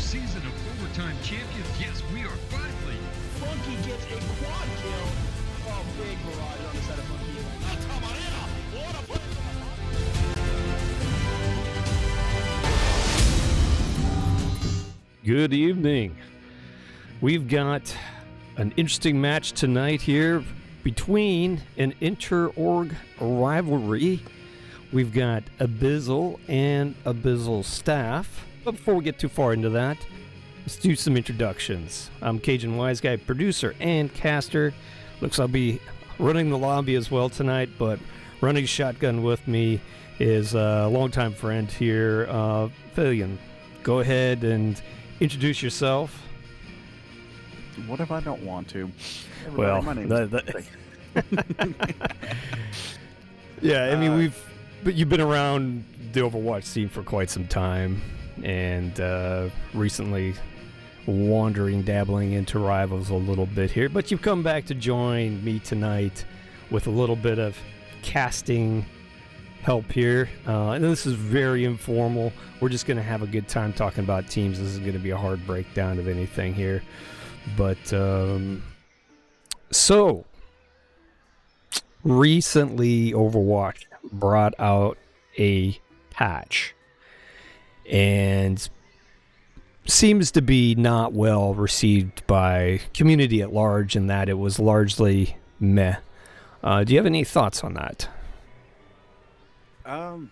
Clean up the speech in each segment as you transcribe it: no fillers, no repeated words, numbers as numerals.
season of Overtime Champions. Yes, we are finally. Funky gets a quad kill. Oh, big barrage on the side of Funky. Good evening. We've got an interesting match tonight here between an inter-org rivalry. We've got Abyssal and Abyssal staff. But before we get too far into that, let's do some introductions. I'm Cajun Wise Guy, producer and caster. Looks like I'll be running the lobby as well tonight, but running shotgun with me is a longtime friend here, Fillion. Go ahead and introduce yourself. What if I don't want to? Well, my name's yeah, I mean, but you've been around the Overwatch scene for quite some time, and recently dabbling into Rivals a little bit here, but you've come back to join me tonight with a little bit of casting help here, and this is very informal. We're just going to have a good time talking about teams. This is going to be a hard breakdown of anything here, but so recently Overwatch brought out a patch and seems to be not well received by community at large, in that it was largely meh. Do you have any thoughts on that? I'm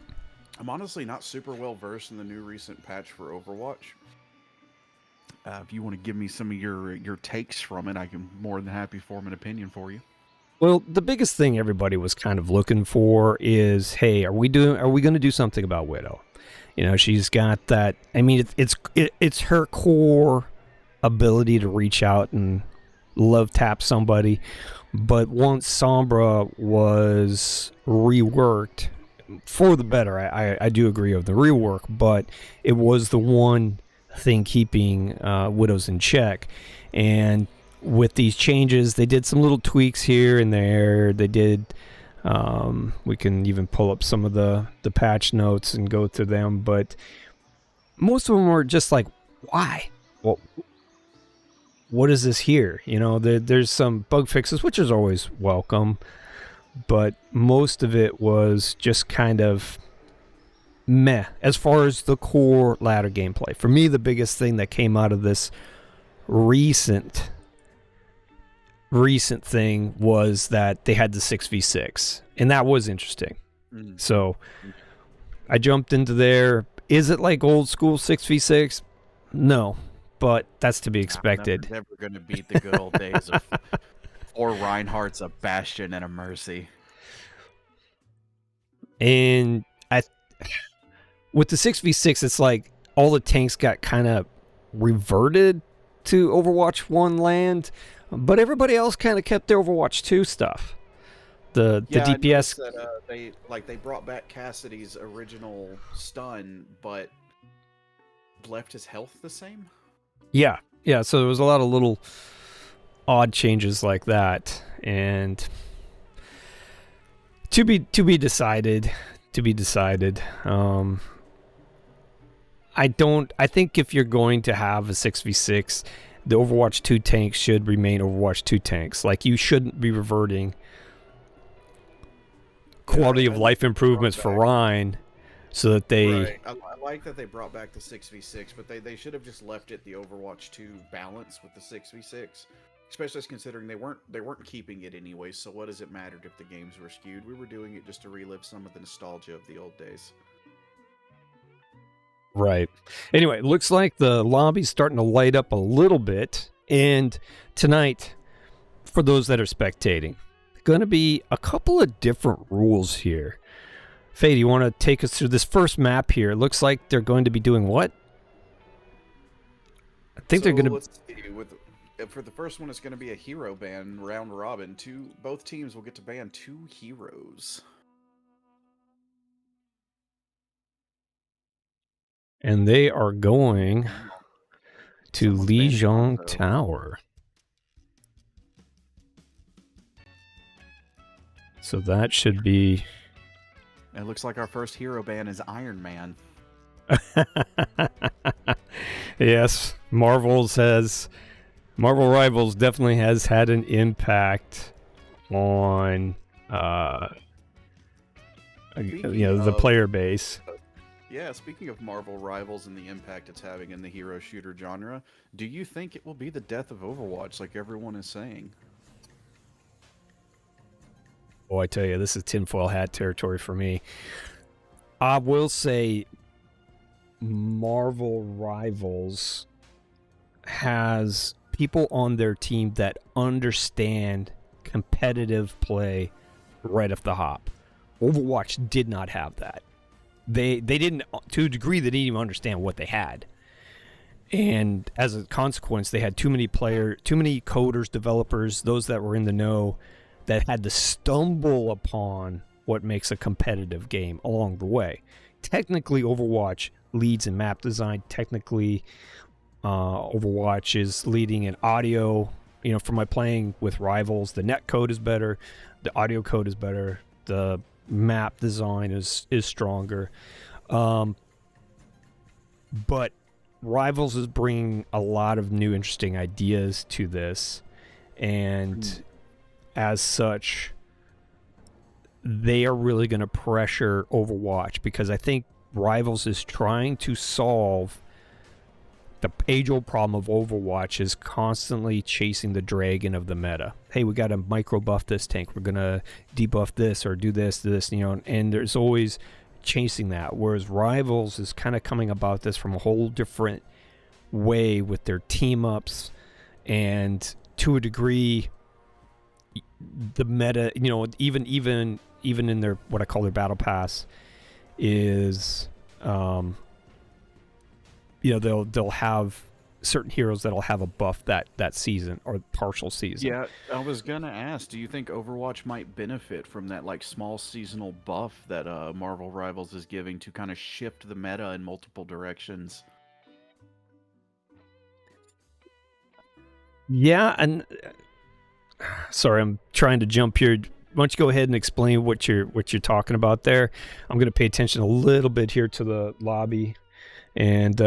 honestly not super well versed in the new recent patch for Overwatch. If you want to give me some of your takes from it, I can more than happy form an opinion for you. Well, the biggest thing everybody was kind of looking for is, hey, are we going to do something about Widow? You know, she's got that. I mean, it's her core ability to reach out and love tap somebody. But once Sombra was reworked for the better, I do agree with the rework, but it was the one thing keeping Widows in check. And with these changes, they did some little tweaks here and there. They did. We can even pull up some of the patch notes and go through them, but most of them were just like, why? Well, what is this here? You know, there's some bug fixes, which is always welcome, but most of it was just kind of meh as far as the core ladder gameplay. For me, the biggest thing that came out of this recent thing was that they had the 6v6, and that was interesting. So I jumped into there. Is it like old school 6v6? No, but that's to be expected. Never going to beat the good old days of or Reinhardt's, a Bastion, and a Mercy. And with the 6v6, it's like all the tanks got kind of reverted to Overwatch 1 land, but everybody else kind of kept their Overwatch 2 stuff. The DPS. That, they brought back Cassidy's original stun, but left his health the same. Yeah. So there was a lot of little odd changes like that, and to be decided. I think if you're going to have a 6v6, the Overwatch 2 tanks should remain Overwatch 2 tanks. Like, you shouldn't be reverting quality of life improvements for Rhine so that they... Right. I like that they brought back the 6v6, but they should have just left it the Overwatch 2 balance with the 6v6. Especially considering they weren't keeping it anyway, so what does it matter if the games were skewed? We were doing it just to relive some of the nostalgia of the old days. Right. Anyway, it looks like the lobby's starting to light up a little bit, and tonight, for those that are spectating, going to be a couple of different rules here. Faye, do you want to take us through this first map here? It looks like they're going to be doing what? I think they're going to... Let's see. For the first one, it's going to be a hero ban round robin. Both teams will get to ban 2 heroes. And they are going to Lijiang Tower. So that should be... It looks like our first hero ban is Iron Man. Yes, Marvel Rivals definitely has had an impact on the player base. Yeah, speaking of Marvel Rivals and the impact it's having in the hero shooter genre, do you think it will be the death of Overwatch like everyone is saying? Oh, I tell you, this is tinfoil hat territory for me. I will say Marvel Rivals has people on their team that understand competitive play right off the hop. Overwatch did not have that. They didn't, to a degree, they didn't even understand what they had. And as a consequence, they had too many coders, developers, those that were in the know, that had to stumble upon what makes a competitive game along the way. Technically, Overwatch leads in map design. Technically, Overwatch is leading in audio. For my playing with Rivals, the net code is better, the audio code is better, the map design is stronger. But Rivals is bringing a lot of new interesting ideas to this, and as such, they are really going to pressure Overwatch, because I think Rivals is trying to solve the age-old problem of Overwatch, is constantly chasing the dragon of the meta. Hey, we got to micro-buff this tank. We're going to debuff this or do this, and there's always chasing that. Whereas Rivals is kind of coming about this from a whole different way with their team-ups, and to a degree, the meta, even in their, what I call their battle pass, is they'll have certain heroes that'll have a buff that season or partial season. Yeah, I was gonna ask, do you think Overwatch might benefit from that small seasonal buff that Marvel Rivals is giving to kind of shift the meta in multiple directions? Yeah, and sorry, I'm trying to jump here. Why don't you go ahead and explain what you're talking about there? I'm going to pay attention a little bit here to the lobby, and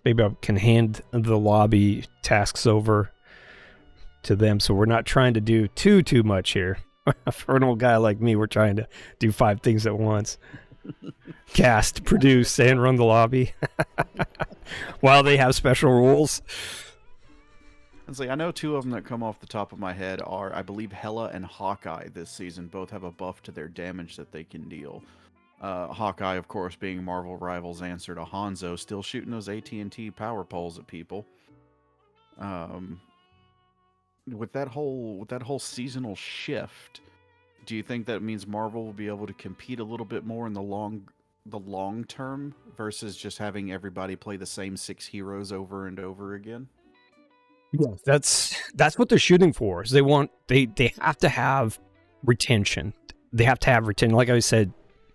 maybe I can hand the lobby tasks over to them, so we're not trying to do too much here. For an old guy like me, we're trying to do 5 things at once. Cast, produce, and run the lobby while they have special rules. I know 2 of them that come off the top of my head are, I believe, Hela and Hawkeye this season. Both have a buff to their damage that they can deal. Hawkeye, of course, being Marvel Rivals' answer to Hanzo, still shooting those AT&T power poles at people. With that whole seasonal shift, do you think that means Marvel will be able to compete a little bit more in the long term versus just having everybody play the same 6 heroes over and over again? Yeah, that's what they're shooting for. Is they have to have retention. They have to have retention. Like I said,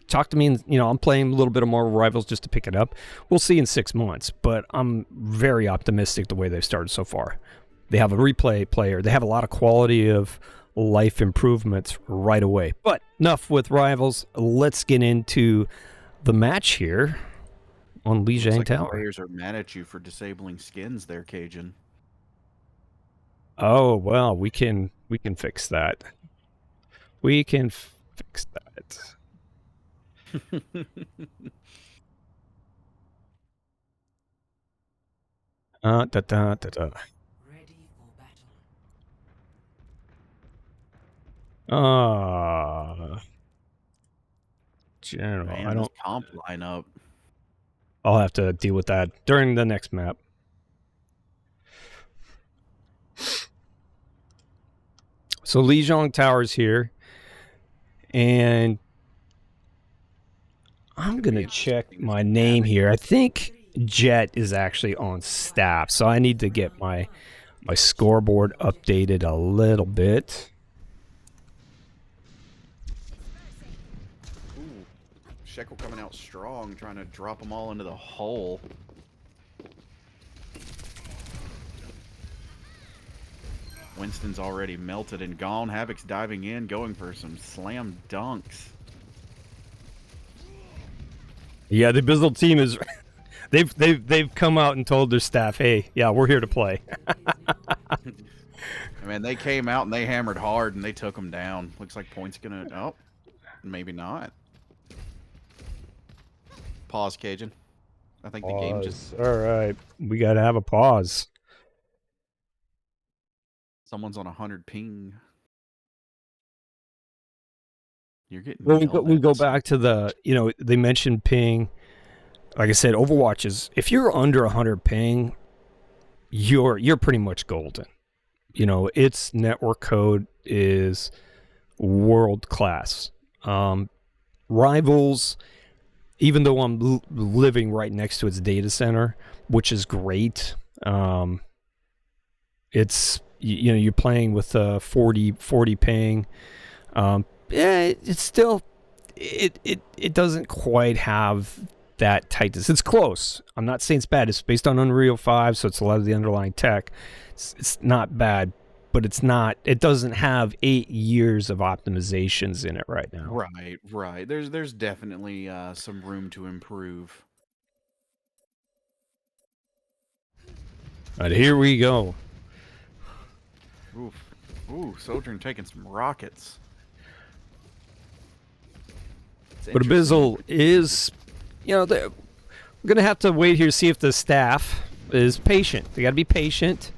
talk to me, and I'm playing a little bit of Marvel Rivals just to pick it up. We'll see in 6 months, but I'm very optimistic the way they've started so far. They have a replay player. They have a lot of quality of life improvements right away. But enough with Rivals. Let's get into the match here on Lijiang Tower. Players are mad at you for disabling skins there, Cajun. Oh, well, we can fix that. We can fix that. Ready for battle. General, Man, I don't. This comp lineup. I'll have to deal with that during the next map. So Lijiang Tower's here, and I'm going to check my name here. I think Jet is actually on staff, so I need to get my scoreboard updated a little bit. Ooh, Shekel coming out strong, trying to drop them all into the hole. Winston's already melted and gone. Havoc's diving in, going for some slam dunks. Yeah, the Abyssal team is They've come out and told their staff, "Hey, yeah, we're here to play." I mean, they came out and they hammered hard and they took them down. Looks like points gonna. Oh, maybe not. Pause, Cajun. I think the game just. All right, we gotta have a pause. Someone's on 100 ping. You're getting. Well, yelled we at. go back to the, they mentioned ping. Like I said, Overwatch is, if you're under 100 ping, you're pretty much golden. Its network code is world class. Rivals, even though I'm living right next to its data center, which is great. It's you're playing with 40 ping. It's still it doesn't quite have that tightness. It's close. I'm not saying it's bad. It's based on Unreal 5, so it's a lot of the underlying tech. It's not bad, but it's not. It doesn't have 8 years of optimizations in it right now. Right. There's definitely some room to improve. But here we go. Ooh, Sojourn taking some rockets. But Abyssal is, we're going to have to wait here to see if the staff is patient. They got to be patient.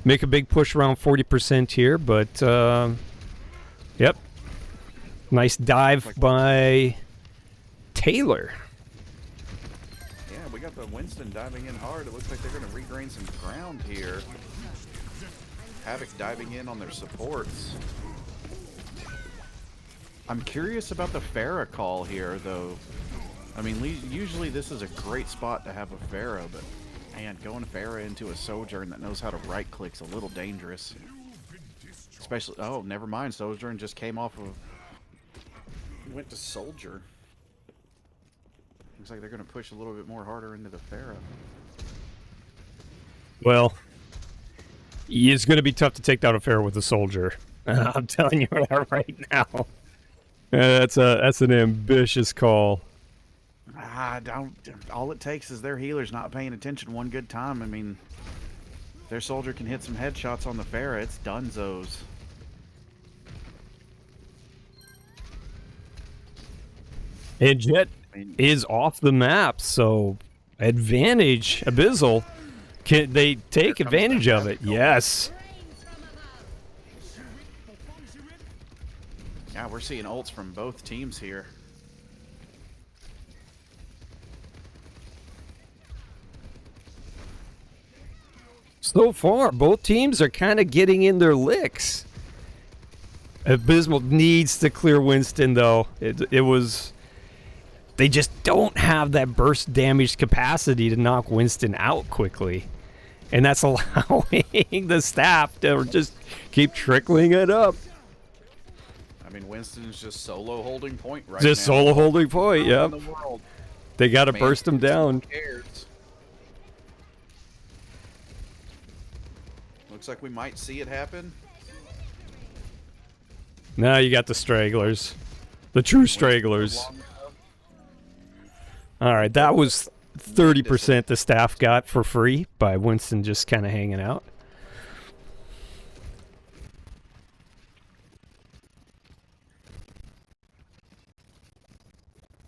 Make a big push around 40% here, but, yep. Nice dive by Taylor. Yeah, we got the Winston diving in hard. It looks like they're going to regain some ground here. Havoc diving in on their supports. I'm curious about the Pharah call here, though. I mean, usually this is a great spot to have a Pharah, but man, going Pharah into a Sojourn that knows how to right-click's a little dangerous. Especially, oh, never mind. Sojourn just came off of... Went to Soldier. Looks like they're going to push a little bit more harder into the Pharah. Well, it's going to be tough to take down a Pharah with a Soldier. I'm telling you that right now. That's an ambitious call. All it takes is their healers not paying attention one good time. I mean, their Soldier can hit some headshots on the Pharah. It's dunzos. And Jet is off the map, so advantage Abyssal. Can they take advantage of it? Yes. Yeah, we're seeing ults from both teams here. So far, both teams are kind of getting in their licks. Abyssal needs to clear Winston, though. It was... They just don't have that burst damage capacity to knock Winston out quickly. And that's allowing the staff to just keep trickling it up. I mean, Winston's just solo holding point right Just now. solo holding point, yep. In the world. They got to burst him down. Cares. Looks like we might see it happen. Now you got the stragglers. The true stragglers. All right, that was 30% the staff got for free by Winston just kind of hanging out.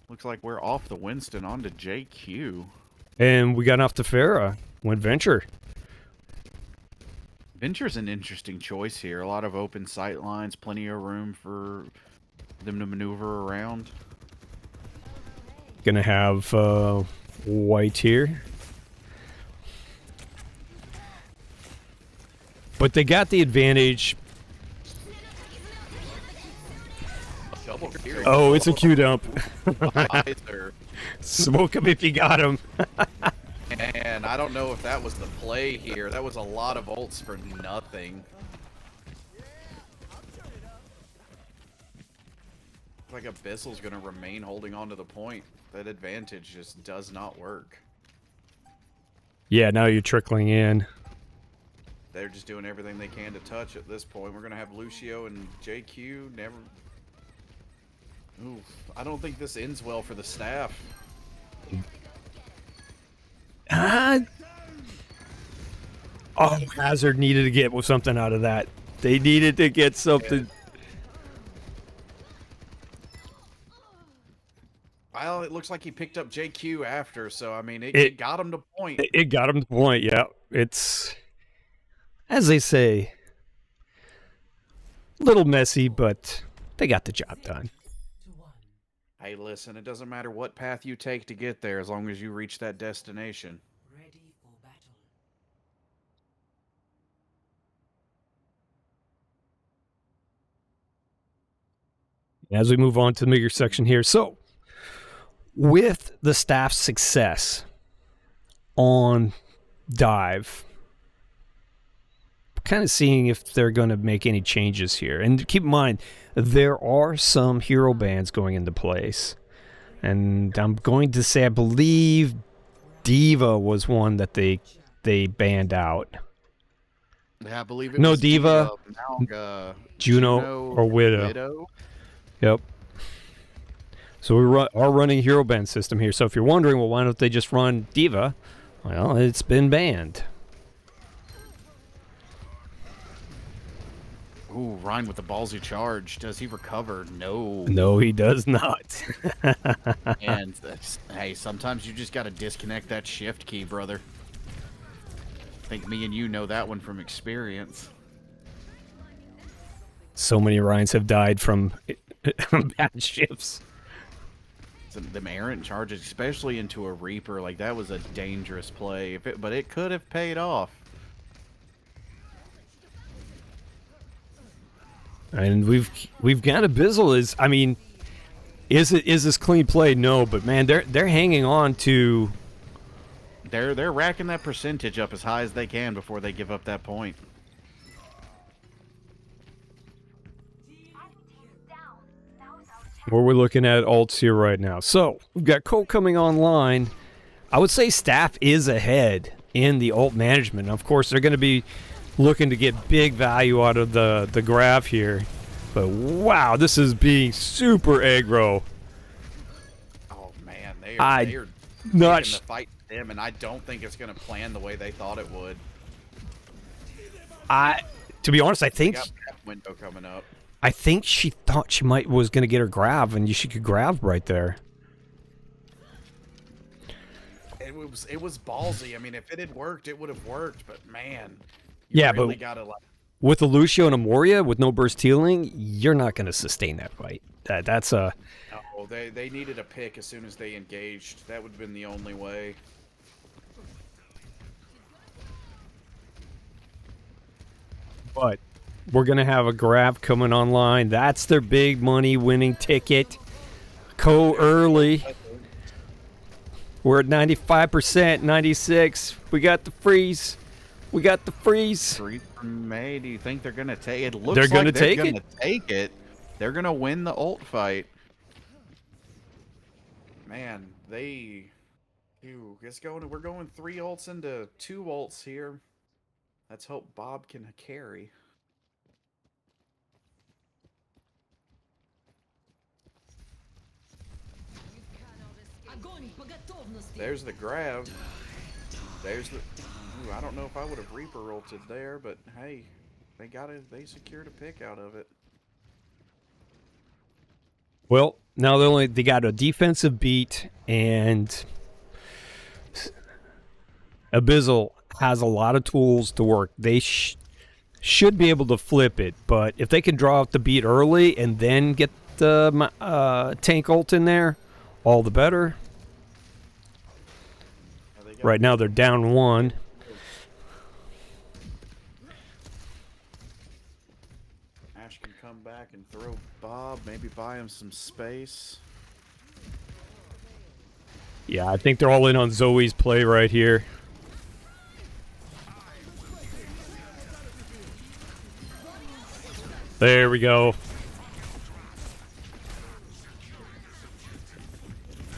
Looks like we're off the Winston onto JQ. And we got off to Pharah. Went Venture. Venture's an interesting choice here. A lot of open sight lines, plenty of room for them to maneuver around. Gonna have White here. But they got the advantage. Oh, it's a Q dump. Smoke him if you got him. And I don't know if that was the play here. That was a lot of ults for nothing. Like Abyssal's gonna remain holding on to the point. That advantage just does not work. Yeah, now you're trickling in. They're just doing everything they can to touch at this point. We're gonna have Lucio and JQ never. Ooh, I don't think this ends well for the staff. Oh, Hazard needed to get something out of that. They needed to get something. Well, it looks like he picked up JQ after, so I mean, it got him to point. It got him to point, yeah. It's, as they say, a little messy, but they got the job done. Hey, listen, it doesn't matter what path you take to get there as long as you reach that destination. As we move on to the bigger section here. So, with the staff's success on Dive, kind of seeing if they're going to make any changes here. And keep in mind, there are some hero bans going into place. And I'm going to say, I believe Diva was one that they banned out. Yeah, I believe it No, was Diva, Juno or Widow. Yep. So we are running a hero ban system here. So if you're wondering, well, why don't they just run Diva? Well, it's been banned. Ooh, Ryan with the ballsy charge. Does he recover? No. No, he does not. And hey, sometimes you just got to disconnect that shift key, brother. I think me and you know that one from experience. So many Ryans have died from bad shifts. Them errant charges, especially into a Reaper, like that was a dangerous play. But it could have paid off. And we've got Abyssal. Is this clean play? No, but man, they're hanging on to. They're racking that percentage up as high as they can before they give up that point. Where we're looking at ults here right now. So we've got Colt coming online. I would say staff is ahead in the ult management. Of course, they're going to be looking to get big value out of the grab here. But wow, this is being super aggro. Oh man, they're not taking the fight to them, and I don't think it's going to plan the way they thought it would. To be honest, I think got that window coming up. I think she thought she was going to get her grab, and she could grab right there. It was ballsy. I mean, if it had worked, it would have worked. But man, yeah, really but gotta with a Lucio and a Moria with no burst healing, you're not going to sustain that fight. That's a. No, they needed a pick as soon as they engaged. That would have been the only way. But we're going to have a grab coming online. That's their big money winning ticket. Go early. We're at 95%, 96. We got the freeze. We got the freeze. 3 from May. Do you think they're going to take it? Looks they're like they're going to take it. They're going to win the ult fight. Man, we're going 3 ults into 2 ults here. Let's hope Bob can carry. There's the grab. There's the. Ooh, I don't know if I would have Reaper ulted there, but hey, they secured a pick out of it. Well, now they got a defensive beat, and Abyssal has a lot of tools to work. They should be able to flip it, but if they can draw out the beat early and then get the tank ult in there, all the better. Right now they're down 1. Ash can come back and throw Bob, maybe buy him some space. Yeah, I think they're all in on Zoe's play right here. There we go.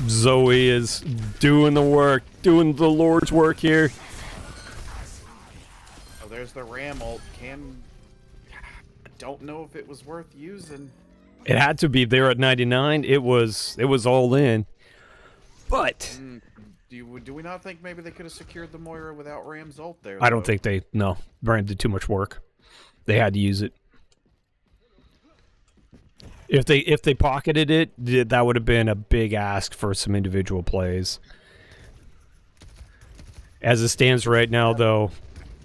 Zoe is doing the work, doing the Lord's work here. Oh, there's the Ram ult. I don't know if it was worth using. It had to be. There at 99. It was all in. But Do Do we not think maybe they could have secured the Moira without Ram's ult there? I don't though? think no. Ram did too much work. They had to use it. If they pocketed it, that would have been a big ask for some individual plays. As it stands right now, though,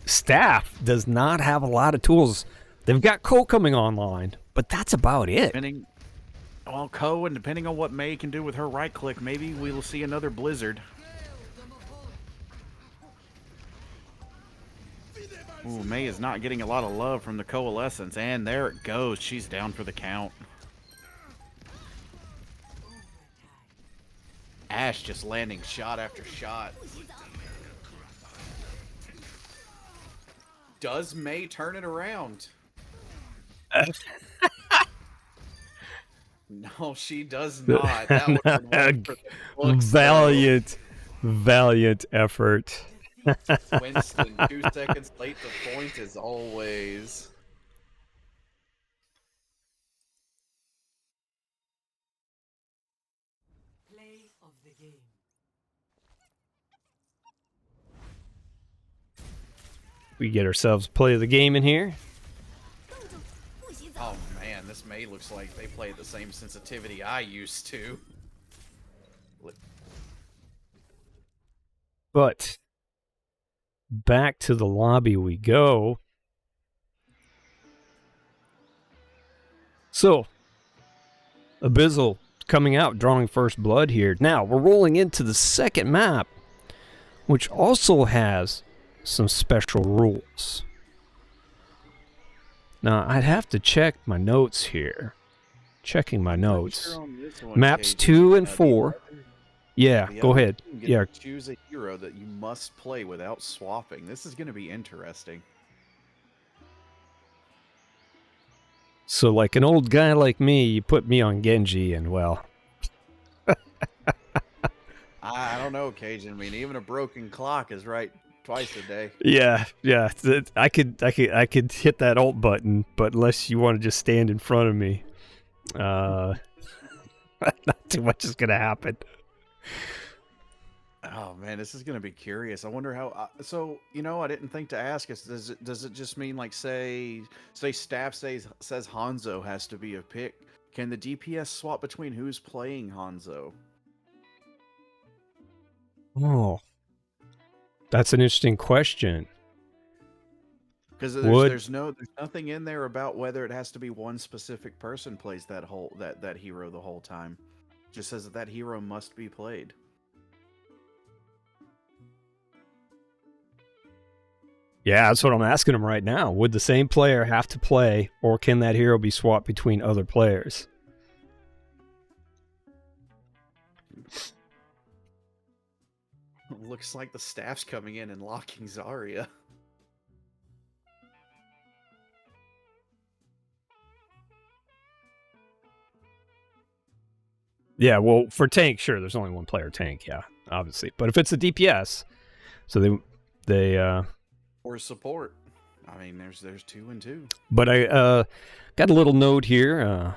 Staff does not have a lot of tools. They've got Cole coming online, but that's about it. Well, Ko, and depending on what Mei can do with her right click, maybe we'll see another Blizzard. Ooh, Mei is not getting a lot of love from the Coalescence, and there it goes. She's down for the count. Ashe just landing shot after shot. Does Mei turn it around? No, she does not. That would have been one for the books, Valiant effort. Winston, 2 seconds late to point as always. Play of the game. We get ourselves play of the game in here. Oh man, this Mei looks like they play the same sensitivity I used to. But back to the lobby we go. So, Abyssal coming out, drawing first blood here. Now, we're rolling into the second map, which also has some special rules. Now, I'd have to check my notes here. Checking my notes. Maps 2 and 4. Yeah, go ahead. Yeah. Choose a hero that you must play without swapping. This is going to be interesting. So, like an old guy like me, you put me on Genji, and well, I don't know, Cajun. I mean, even a broken clock is right twice a day. yeah. I could hit that alt button, but unless you want to just stand in front of me, not too much is gonna happen. Oh man, this is gonna be curious. I wonder how. So you know, I didn't think to ask us. Does it just mean like say staff says Hanzo has to be a pick? Can the DPS swap between who's playing Hanzo? Oh, that's an interesting question. Because there's nothing in there about whether it has to be one specific person plays that hero the whole time. It just says that hero must be played. Yeah, that's what I'm asking him right now. Would the same player have to play, or can that hero be swapped between other players? Looks like the staff's coming in and locking Zarya. Yeah, well, for tank, sure, there's only one player tank, yeah, obviously. But if it's a DPS, so they Or support. I mean, there's 2 and 2. But I got a little note here.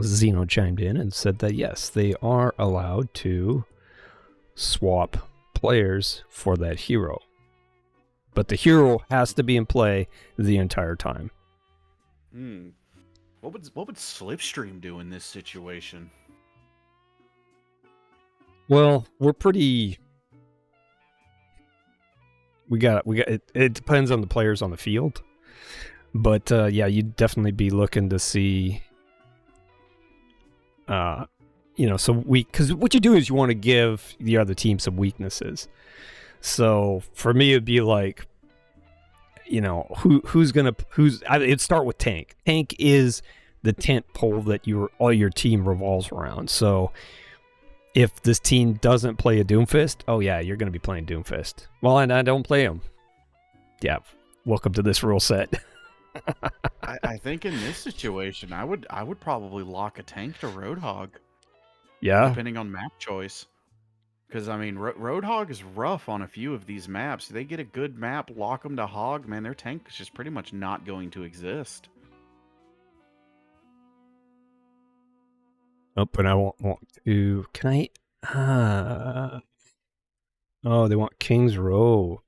Zeno chimed in and said that yes, they are allowed to swap players for that hero. But the hero has to be in play the entire time. What would Slipstream do in this situation? Well, we're pretty. We got it depends on the players on the field, but yeah, you'd definitely be looking to see, so because what you do is you want to give the other team some weaknesses. So for me, it'd be like, it'd start with tank. Tank is the tent pole that all your team revolves around. So if this team doesn't play a Doomfist, oh yeah, you're going to be playing Doomfist. Well, and I don't play them. Yeah, welcome to this rule set. I think in this situation, I would probably lock a tank to Roadhog. Yeah. Depending on map choice. Because, I mean, Roadhog is rough on a few of these maps. If they get a good map, lock them to Hog, man, their tank is just pretty much not going to exist. Oh, but I want to. Can I? Oh, they want King's Row.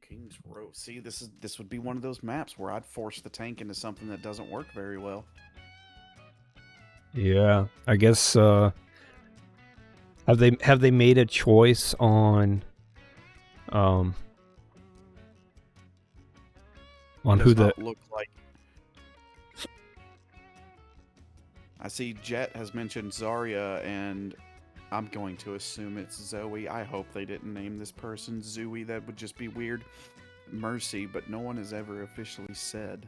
King's Row. See, this would be one of those maps where I'd force the tank into something that doesn't work very well. Yeah, I guess. Have they made a choice on who the look like? I see Jet has mentioned Zarya, and I'm going to assume it's Zoe. I hope they didn't name this person Zooey. That would just be weird. Mercy, but no one has ever officially said.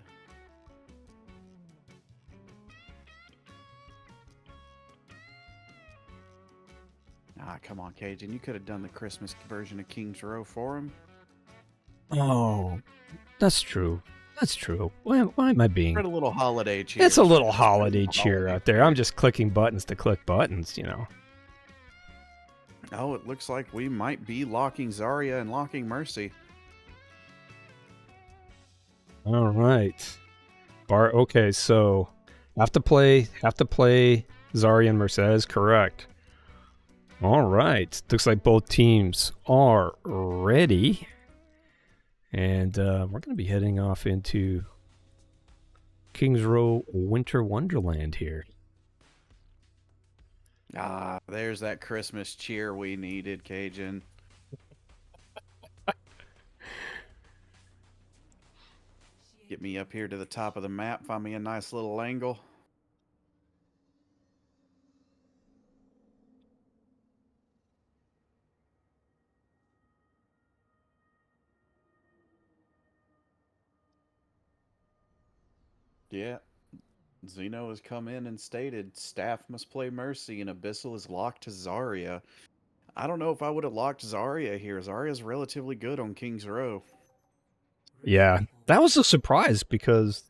Ah, come on, Cajun. You could have done the Christmas version of King's Row for him. Oh, that's true. That's true. Why am I being? Put a little holiday cheer. It's a little holiday cheer out there. I'm just clicking buttons to click buttons, you know. Oh, it looks like we might be locking Zarya and locking Mercy. All right. Okay, so have to play Zarya and Mercedes, correct. All right. Looks like both teams are ready. And we're going to be heading off into King's Row Winter Wonderland here. Ah, there's that Christmas cheer we needed, Cajun. Get me up here to the top of the map, find me a nice little angle. Yeah. Zeno has come in and stated staff must play Mercy and Abyssal is locked to Zarya. I don't know if I would have locked Zarya here. Zarya's relatively good on King's Row. Yeah, that was a surprise because...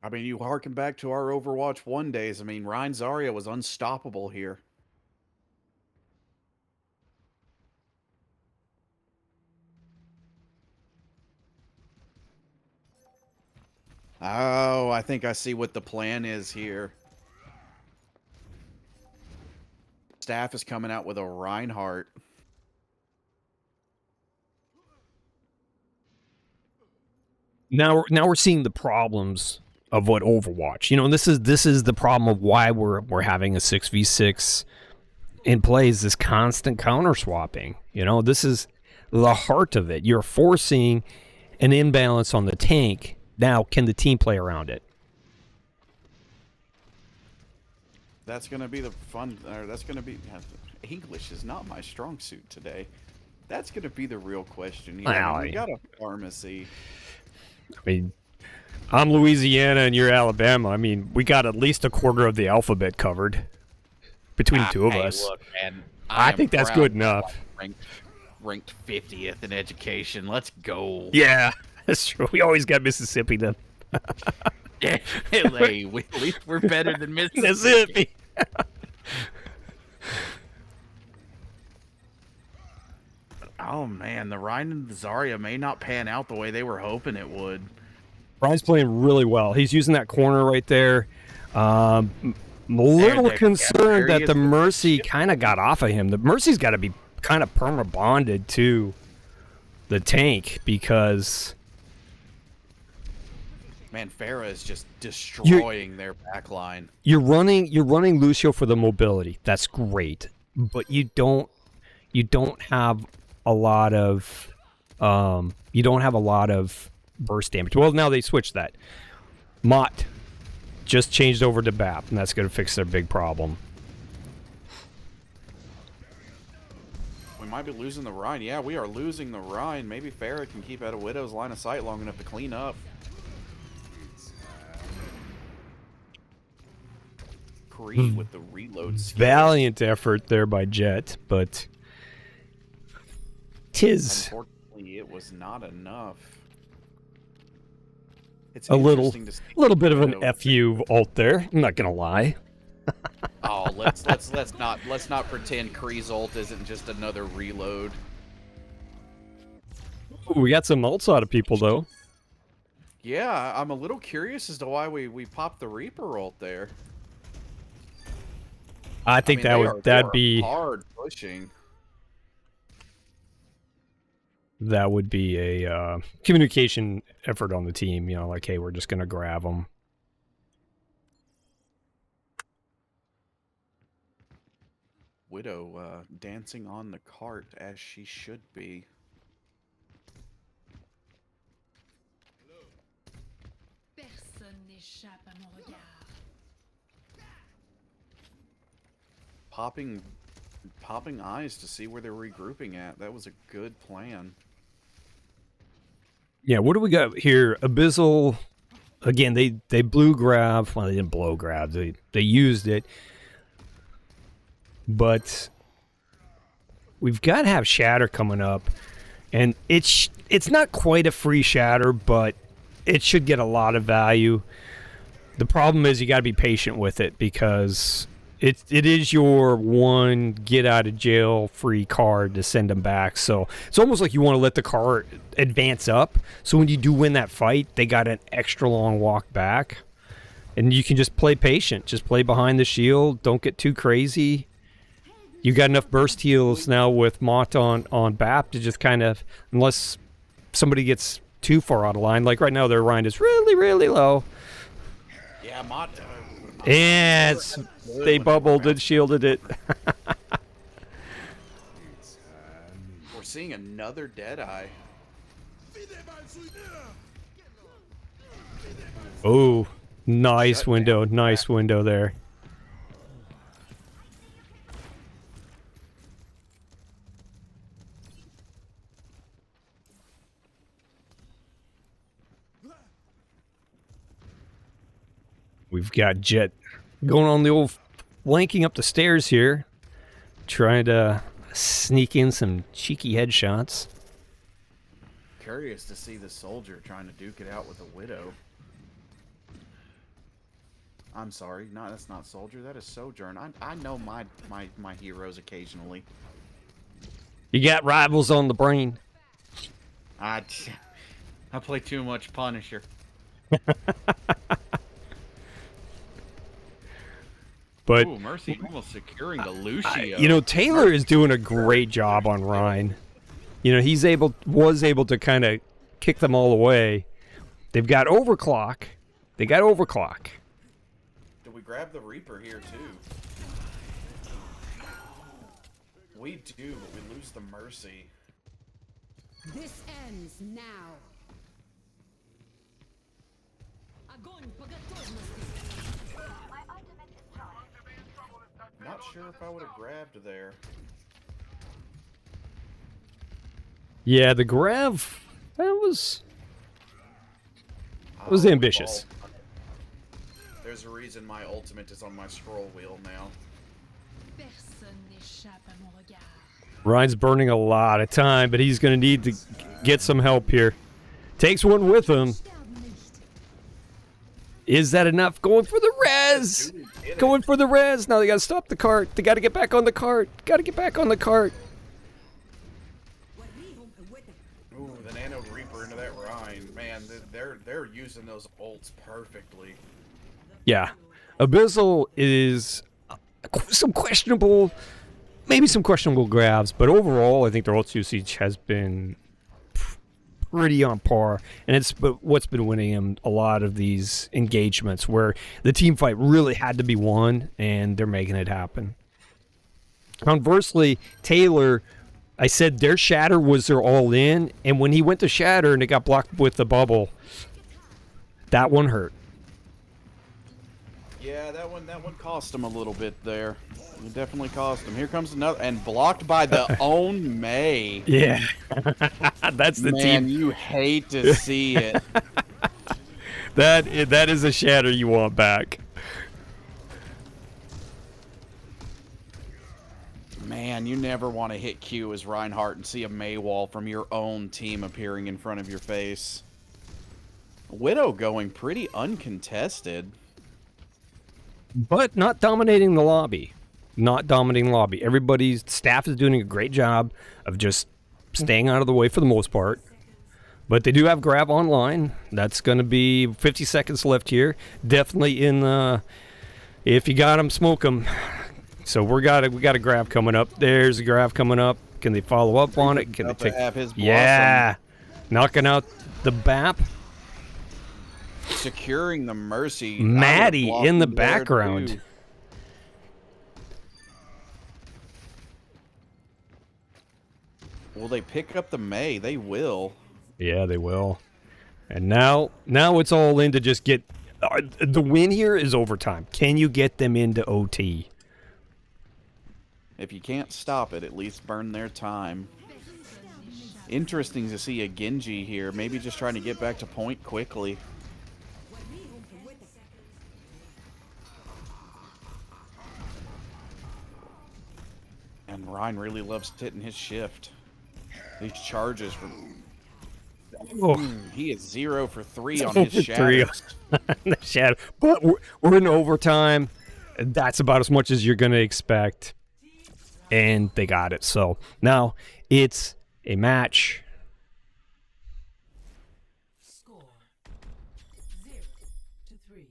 I mean, you harken back to our Overwatch 1 days. I mean, Ryan Zarya was unstoppable here. Oh, I think I see what the plan is here. Staff is coming out with a Reinhardt. Now we're seeing the problems of what Overwatch. You know, this is the problem of why we're having a 6v6 in play, is this constant counter swapping. You know, this is the heart of it. You're forcing an imbalance on the tank. Now, can the team play around it? That's going to be the fun, or that's going to be, English is not my strong suit today. That's going to be the real question here. Well, We got a pharmacy. I mean, I'm Louisiana and you're Alabama. I mean, we got at least a quarter of the alphabet covered between the two of us. Look, man, I think that's good enough. Ranked 50th in education. Let's go. Yeah, that's true. We always got Mississippi then. Yeah, hey, at least we're better than Mississippi. Mississippi. Oh man, the Ryan and the Zarya may not pan out the way they were hoping it would. Ryan's playing really well. He's using that corner right there. I'm a little concerned that the Mercy kind of got off of him. The Mercy's got to be kind of perma-bonded to the tank because... Man, Pharah is just destroying their back line. You're running Lucio for the mobility. That's great, but you don't have a lot of burst damage. Well, now they switched that. Mott just changed over to BAP, and that's going to fix their big problem. We might be losing the Rhine. Yeah, we are losing the Rhine. Maybe Pharah can keep out of Widow's line of sight long enough to clean up. Creed with the reload skills. Valiant effort there by Jet, but unfortunately it was not enough. It's a little bit of an Widow. FU ult there. I'm not gonna lie. Oh, let's not pretend Kree's ult isn't just another reload. Ooh, we got some ults out of people though. Yeah, I'm a little curious as to why we popped the Reaper ult there. I think they are that'd be hard pushing. that would be a communication effort on the team. You know, like, hey, we're just gonna grab them. Widow dancing on the cart as she should be. Personne n'échappe à mon regard. Popping eyes to see where they're regrouping at. That was a good plan. Yeah, what do we got here? Abyssal. Again, they blew grab. Well, they didn't blow grab. They used it. But we've got to have Shatter coming up, and it's not quite a free Shatter, but it should get a lot of value. The problem is you got to be patient with it because it is your one get out of jail free card to send them back. So it's almost like you want to let the card advance up. So when you do win that fight, they got an extra long walk back, and you can just play patient. Just play behind the shield. Don't get too crazy. You got enough burst heals now with Mott on BAP to just kind of, unless somebody gets too far out of line. Like right now, their Rhine is really, really low. Yeah, Mott. Yeah, they bubbled and shielded it. We're seeing another Deadeye. Oh, nice window. Nice window there. We've got Jet going on the old flanking up the stairs here, trying to sneak in some cheeky headshots. Curious to see the soldier trying to duke it out with a Widow. I'm sorry, no, that's not soldier. That is Sojourn. I know my heroes occasionally. You got rivals on the brain. I play too much Punisher. But ooh, Mercy almost securing the Lucio. you know, Taylor is doing a great job on Rhine. You know, was able to kind of kick them all away. They've got overclock. They got overclock. Do we grab the Reaper here too? We do, but we lose the Mercy. This ends now. Огонь по готовности. Not sure if I would have grabbed there. Yeah, the grab, that was ambitious. There's a reason my ultimate is on my scroll wheel now. Personne n'échappe à mon regard. Ryan's burning a lot of time, but he's going to need to get some help here. Takes one with him. Is that enough? Going for the res! Going for the res! Now they got to stop the cart. They got to get back on the cart. Got to get back on the cart. Ooh, the Nano Reaper into that Rhine. Man, they're using those ults perfectly. Yeah. Abyssal is some questionable, maybe some questionable grabs, but overall I think their ult usage has been pretty on par, and it's what's been winning him a lot of these engagements where the team fight really had to be won, and they're making it happen. Conversely, Taylor, I said their Shatter was their all-in, and when he went to Shatter and it got blocked with the bubble, that one hurt. Yeah, that one cost him a little bit there. It definitely cost him. Here comes another, and blocked by the own May. Yeah, that's the Man, team. you hate to see it. That is a Shatter you want back. Man, you never want to hit Q as Reinhardt and see a May wall from your own team appearing in front of your face. Widow going pretty uncontested. But not dominating the lobby. Not dominating the lobby. Everybody's staff is doing a great job of just staying out of the way for the most part. But they do have grab online. That's going to be 50 seconds left here. Definitely in the... If you got them, smoke them. So we got a grab coming up. There's a grab coming up. Can they follow up on it? Can they About to take? have his blossom. Yeah, knocking out the BAP. Securing the Mercy. Maddie in the Blossom there, background. too. Will they pick up the May? They will. Yeah, they will. And now it's all in to just get the win here is overtime. Can you get them into OT? If you can't stop it, at least burn their time. Interesting to see a Genji here. Maybe just trying to get back to point quickly. And Ryan really loves hitting his shift. These charges from... He is 0 for 3 on his shadows. The shadow. But we're in overtime. That's about as much as you're going to expect. And they got it. So now it's a match. Score 0-3.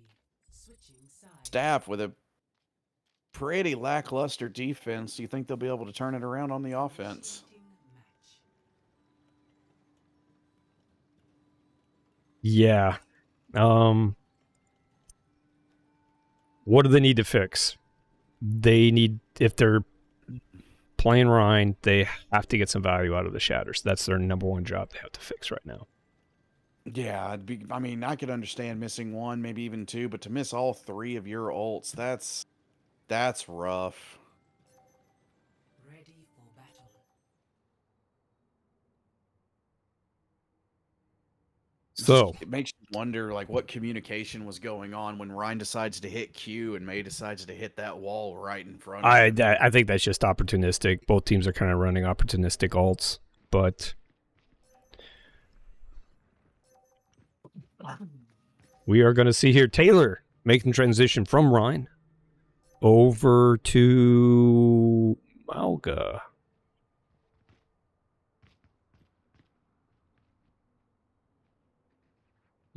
Switching sides. Staff with a pretty lackluster defense. Do you think they'll be able to turn it around on the offense? Yeah. What do they need to fix? They need, if they're playing Rhine, they have to get some value out of the shatters. That's their number one job they have to fix right now. Yeah, I mean, I could understand missing 1, maybe even 2, but to miss all 3 of your ults, that's rough. Ready for battle. So It makes you wonder, like, what communication was going on when Ryan decides to hit Q and May decides to hit that wall right in front of him. I think that's just opportunistic. Both teams are kind of running opportunistic ults, but we are going to see here Taylor making transition from Rhine over to Malga.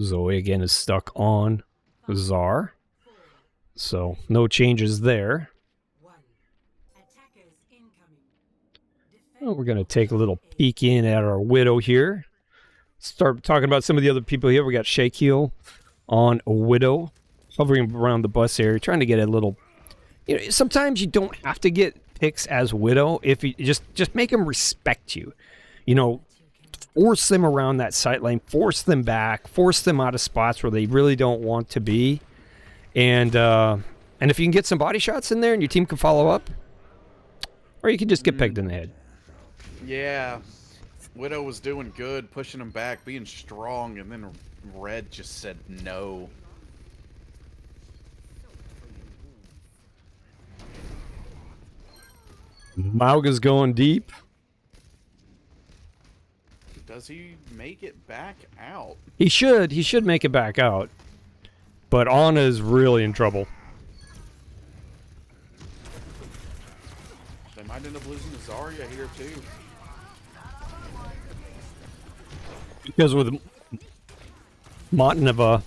Zoe again is stuck on Czar, so no changes there. Well, we're going to take a little peek in at our Widow here. Start talking about some of the other people here. We got Shaquille on a Widow, hovering around the bus area, trying to get a little... You know, sometimes you don't have to get picks as Widow. If you just make them respect you. You know, force them around that sight lane, force them back, force them out of spots where they really don't want to be. And if you can get some body shots in there and your team can follow up, or you can just get pegged in the head. Yeah, Widow was doing good, pushing him back, being strong, and then Red just said no. Mauga's going deep. Does he make it back out? He should make it back out. But Anna's really in trouble. They might end up losing to Zarya here too. Because with Matneva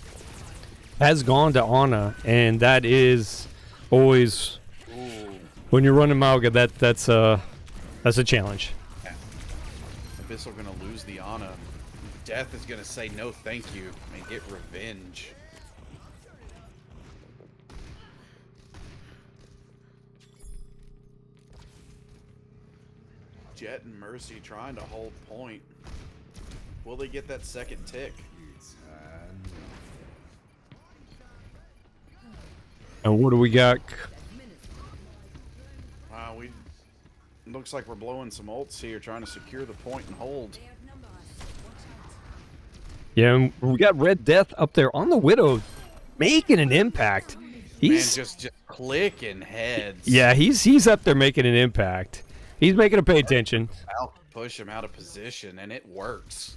has gone to Anna, and that is always when you're running Mauga, that's a challenge. Abyssal gonna lose the Ana. Death is gonna say no thank you and get revenge. Jet and Mercy trying to hold point. Will they get that second tick? And what do we got? We looks like we're blowing some ults here, trying to secure the point and hold. Yeah, and we got Red Death up there on the Widow, making an impact. He's Man, just clicking heads. yeah, he's up there making an impact. He's making him pay attention. Out, push him out of position, and it works.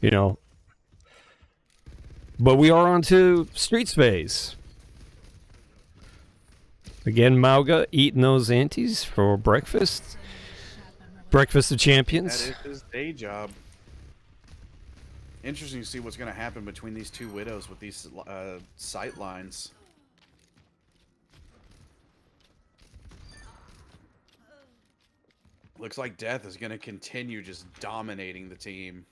You know. But we are on to Streets phase. Again, Mauga eating those antes for breakfast. Breakfast of Champions. That is his day job. Interesting to see what's going to happen between these two Widows with these sight lines. Looks like Death is going to continue just dominating the team.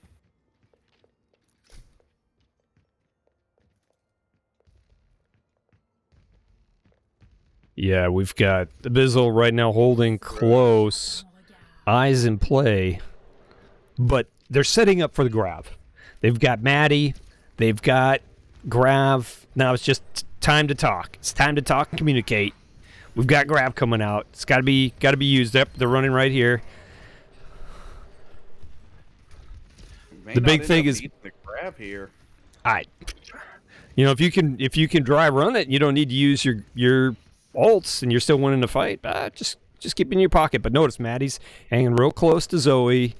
Yeah, we've got Abyssal right now holding close. Eyes in play. But they're setting up for the grab. They've got Maddie. They've got Grav. Now it's just time to talk. It's time to talk and communicate. We've got Grav coming out. It's got to be used up. They're running right here. The big thing is the grab here. If you can dry run it, you don't need to use your ults, and you're still winning the fight. Just keep it in your pocket. But notice Maddie's hanging real close to Zoe.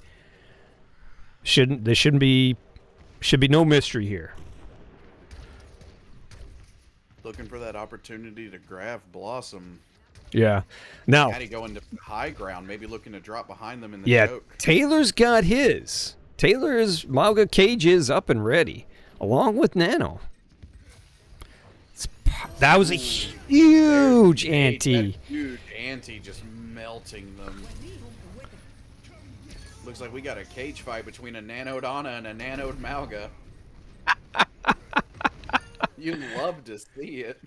Should be no mystery here. Looking for that opportunity to grab Blossom. Yeah. Now Maddie going to high ground, maybe looking to drop behind them in the choke. Taylor's got his. Mauga Cage is up and ready, along with Nano. That was a huge ante. Huge ante, just melting them. Looks like we got a cage fight between a nanoed Ana and a nanoed Mauga. You'd love to see it.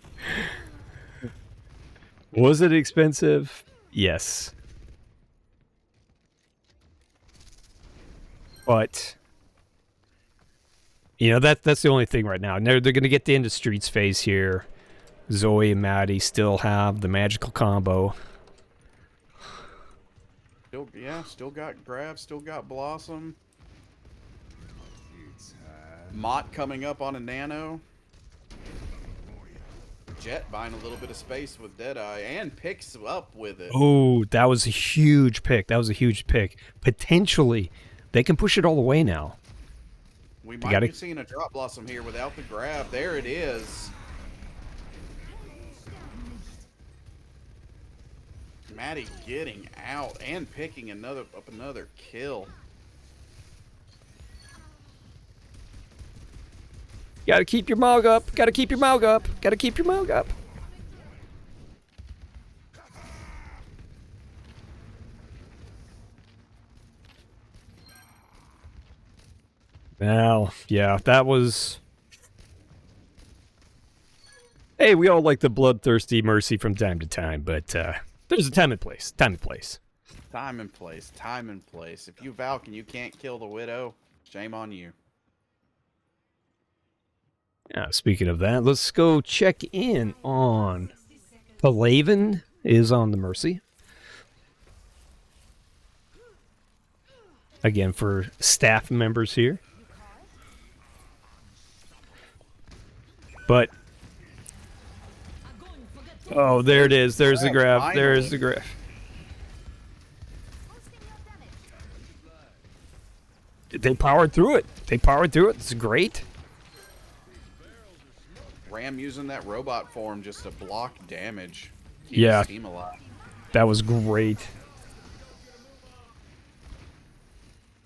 Was it expensive? Yes. But that's the only thing right now. They're going to get the end of Streets phase here. Zoe and Maddie still have the magical combo. Still got Grab, still got Blossom. Mott coming up on a nano. Jet buying a little bit of space with Deadeye and picks up with it. Oh, that was a huge pick. Potentially, they can push it all the way now. We might be seeing a drop Blossom here without the grab. There it is. Maddie getting out and picking another kill. Gotta keep your Maug up. Gotta keep your Maug up. Now, yeah, that was... Hey, we all like the bloodthirsty Mercy from time to time, but there's a time and place. Time and place. If you Valk and you can't kill the Widow, shame on you. Speaking of that, let's go check in on Palaven is on the Mercy. Again, for staff members here. But, oh, there it is. There's the graph. There's the graph. They powered through it. It's great. Ram using that robot form just to block damage. Keep Yeah. his team alive. That was great.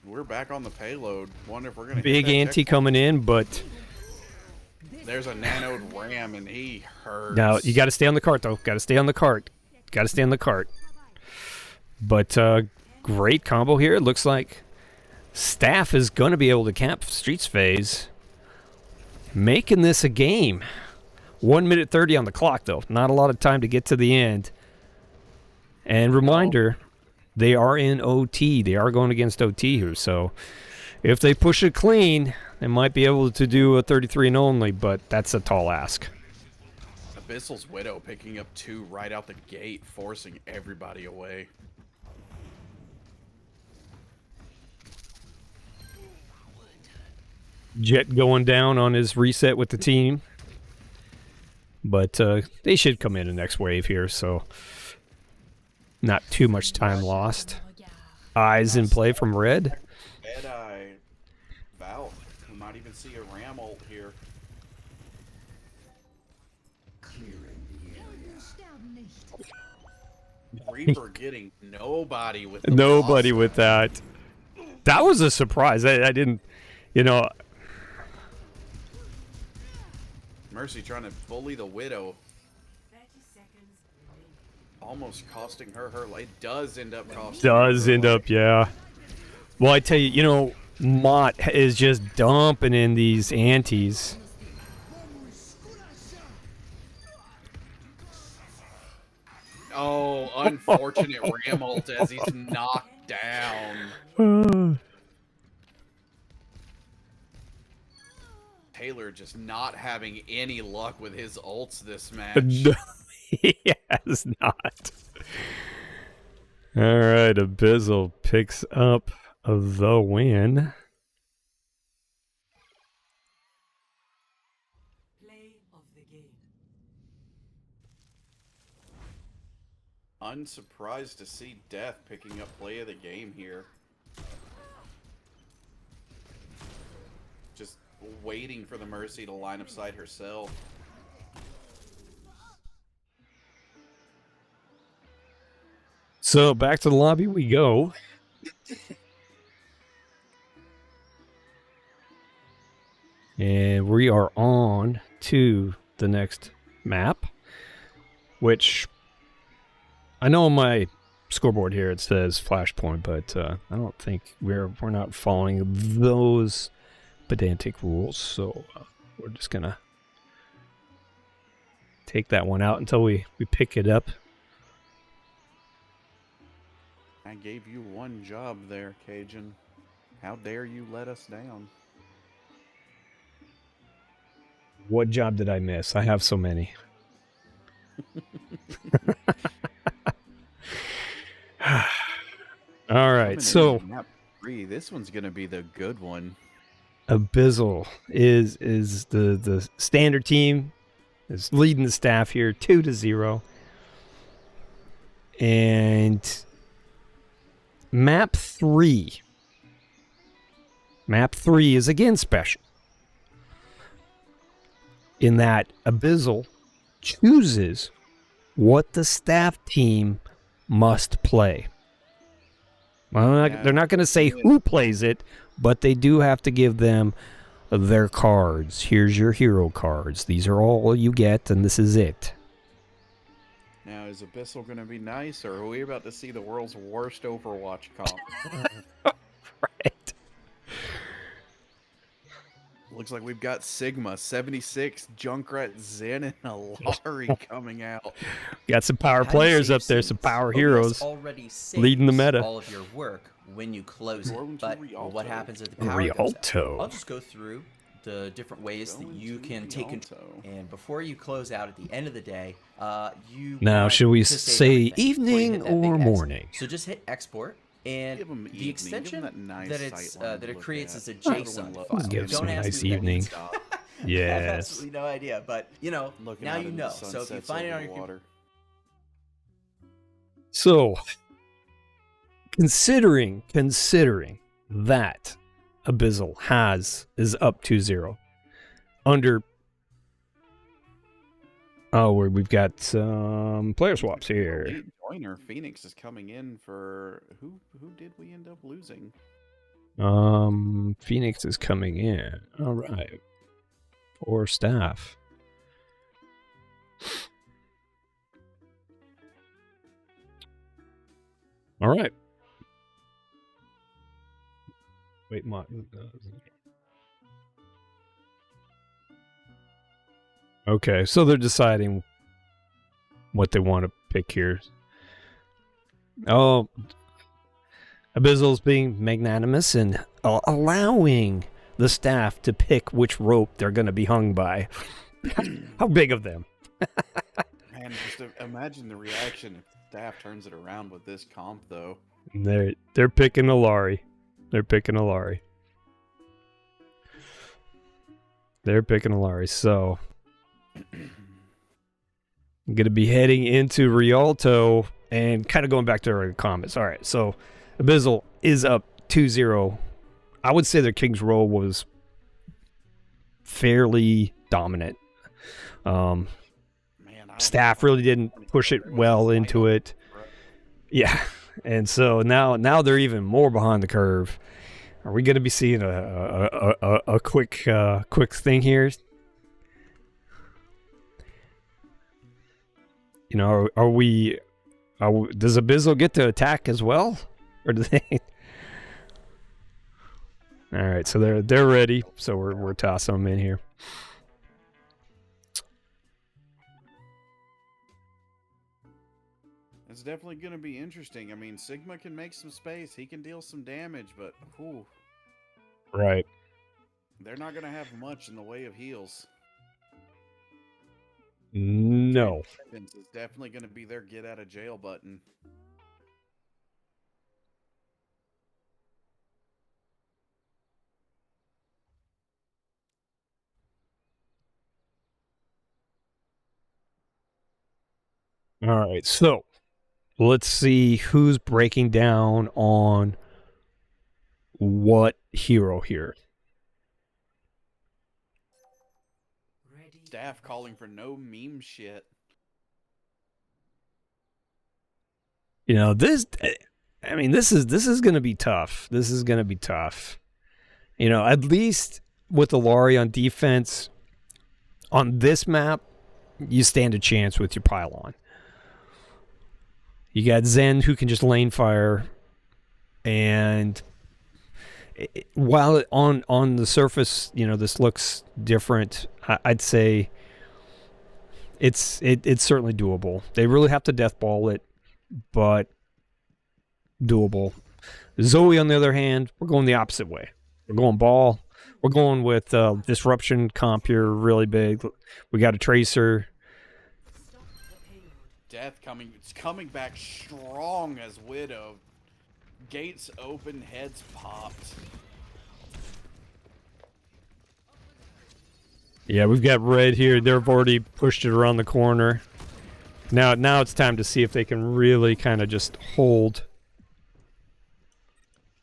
We're back on the payload. Wonder if we're gonna Big hit that ante checkpoint. coming in, but There's a nanoed Ram and he hurts. now you got to stay on the cart, though. Got to stay on the cart. But great combo here. It looks like Staff is going to be able to cap Streets phase, making this a game. 1 minute 30 on the clock, though. Not a lot of time to get to the end. And reminder, they are in OT. They are going against OT here. So if they push it clean, they might be able to do a 33 and only, but that's a tall ask. Abyssal's Widow picking up 2 right out the gate, forcing everybody away. Jet going down on his reset with the team. But they should come in the next wave here, so not too much time lost. Eyes in play from Red. Deadeye, Valk. We might even see a Ram ult here. Reaper getting nobody with the Nobody boss. with that. That was a surprise. I didn't, Mercy trying to bully the Widow. 30 seconds remaining. almost costing her her life. It does end up costing Does her end life. up, yeah. Well, I tell you, Mott is just dumping in these antes. Oh, unfortunate Ramult as he's knocked down. Taylor just not having any luck with his ults this match. No, he has not. All right, Abyssal picks up the win. Play of the game. Unsurprised to see Death picking up play of the game here. Just waiting for the Mercy to line up side herself. So back to the lobby we go. And we are on to the next map, which I know on my scoreboard here it says Flashpoint, but I don't think we're not following those pedantic rules, so we're just gonna take that one out until we pick it up. I gave you one job there, Cajun. How dare you let us down? What job did I miss? I have so many. All right, so Map 3, this one's gonna be the good one. Abyssal is the standard team, is leading the staff here 2-0, and map 3 is again special in that Abyssal chooses what the staff team must play. Well, they're not going to say who plays it, but they do have to give them their cards. Here's your hero cards. These are all you get, and this is it. Now, is Abyssal going to be nice, or are we about to see the world's worst Overwatch comp? Right. Looks like we've got Sigma, 76, Junkrat, Zen, and Alari coming out. Got some power How do you players save up there, some saves? power OBS heroes. already leading the saves meta. all of your work when you close Go it. into But Rialto. what happens if the power goes out? Rialto. I'll just go through the different ways Go that you into can take Rialto. control. And before you close out at the end of the day, you Now, want should we to save say everything before you evening hit that big or X. morning? So just hit export. And Give 'em the evening. extension Give 'em that nice that it's sight line that to it look creates at. is a Everyone JSON loves file. it. Give Don't some ask nice me what that evening. means. I have Yes. absolutely no idea, but Looking now out you into know. the So if you sunsets find it over on the your water. So, considering that Abyssal is up 2-0 under. Oh, we've got some player swaps here. Late joiner, Phoenix is coming in for who did we end up losing? Phoenix is coming in. All right. For staff. All right. Wait, okay, so they're deciding what they want to pick here. Oh, Abyssal's being magnanimous and allowing the staff to pick which rope they're going to be hung by. How big of them? Man, just imagine the reaction if staff turns it around with this comp, though. They're picking Alari. They're picking Alari. So I'm going to be heading into Rialto and kind of going back to our comments. All right, so Abyssal is up 2-0. I would say their King's Row was fairly dominant. Man, Staff really didn't push it well into it. Yeah, and so now they're even more behind the curve. Are we going to be seeing a quick thing here? You know, are we Does Abyssal get to attack as well? Or do they... All right, so they're ready. So we're tossing them in here. It's definitely going to be interesting. I mean, Sigma can make some space. He can deal some damage, but whew, Right. they're not going to have much in the way of heals. No. It's definitely going to be their get out of jail button. All right, so let's see who's breaking down on what hero here. Ready. Staff calling for no meme shit. You know, this is going to be tough. This is going to be tough. You know, at least with Alari on defense on this map, you stand a chance with your pylon. You got Zen who can just lane fire, and while on the surface, you know, this looks different, I'd say it's certainly doable. They really have to deathball it, but doable. Zoe, on the other hand, we're going the opposite way. We're going ball. We're going with disruption comp here really big. We got a tracer. Death coming back strong as Widow. Gates open, heads popped. Yeah, we've got red here. They've already pushed it around the corner. Now it's time to see if they can really kind of just hold.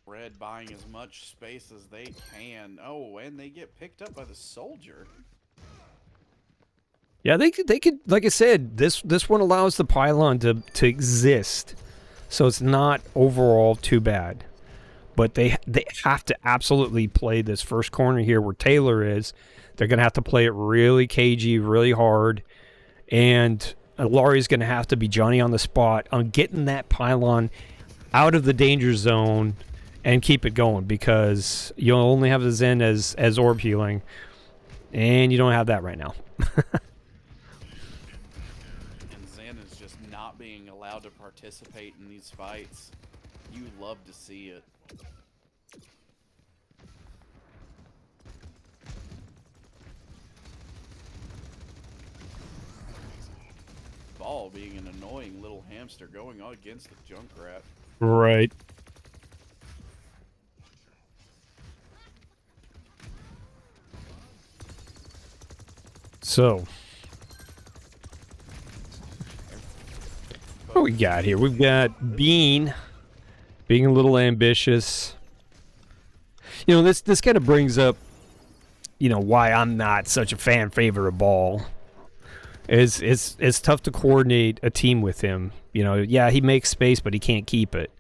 Red buying as much space as they can. Oh, and they get picked up by the soldier. Yeah, they could, like I said, this one allows the pylon to exist, so it's not overall too bad. But they have to absolutely play this first corner here where Taylor is. They're gonna have to play it really cagey, really hard, and Laurie's gonna have to be Johnny on the spot on getting that pylon out of the danger zone and keep it going, because you'll only have the Zen as orb healing, and you don't have that right now. Being allowed to participate in these fights. You love to see it. Ball being an annoying little hamster going on against the Junkrat. Right. So what we got here? We've got Bean being a little ambitious. You know, this kind of brings up, you know, why I'm not such a fan favorite of Ball. It's tough to coordinate a team with him. You know, yeah, he makes space, but he can't keep it.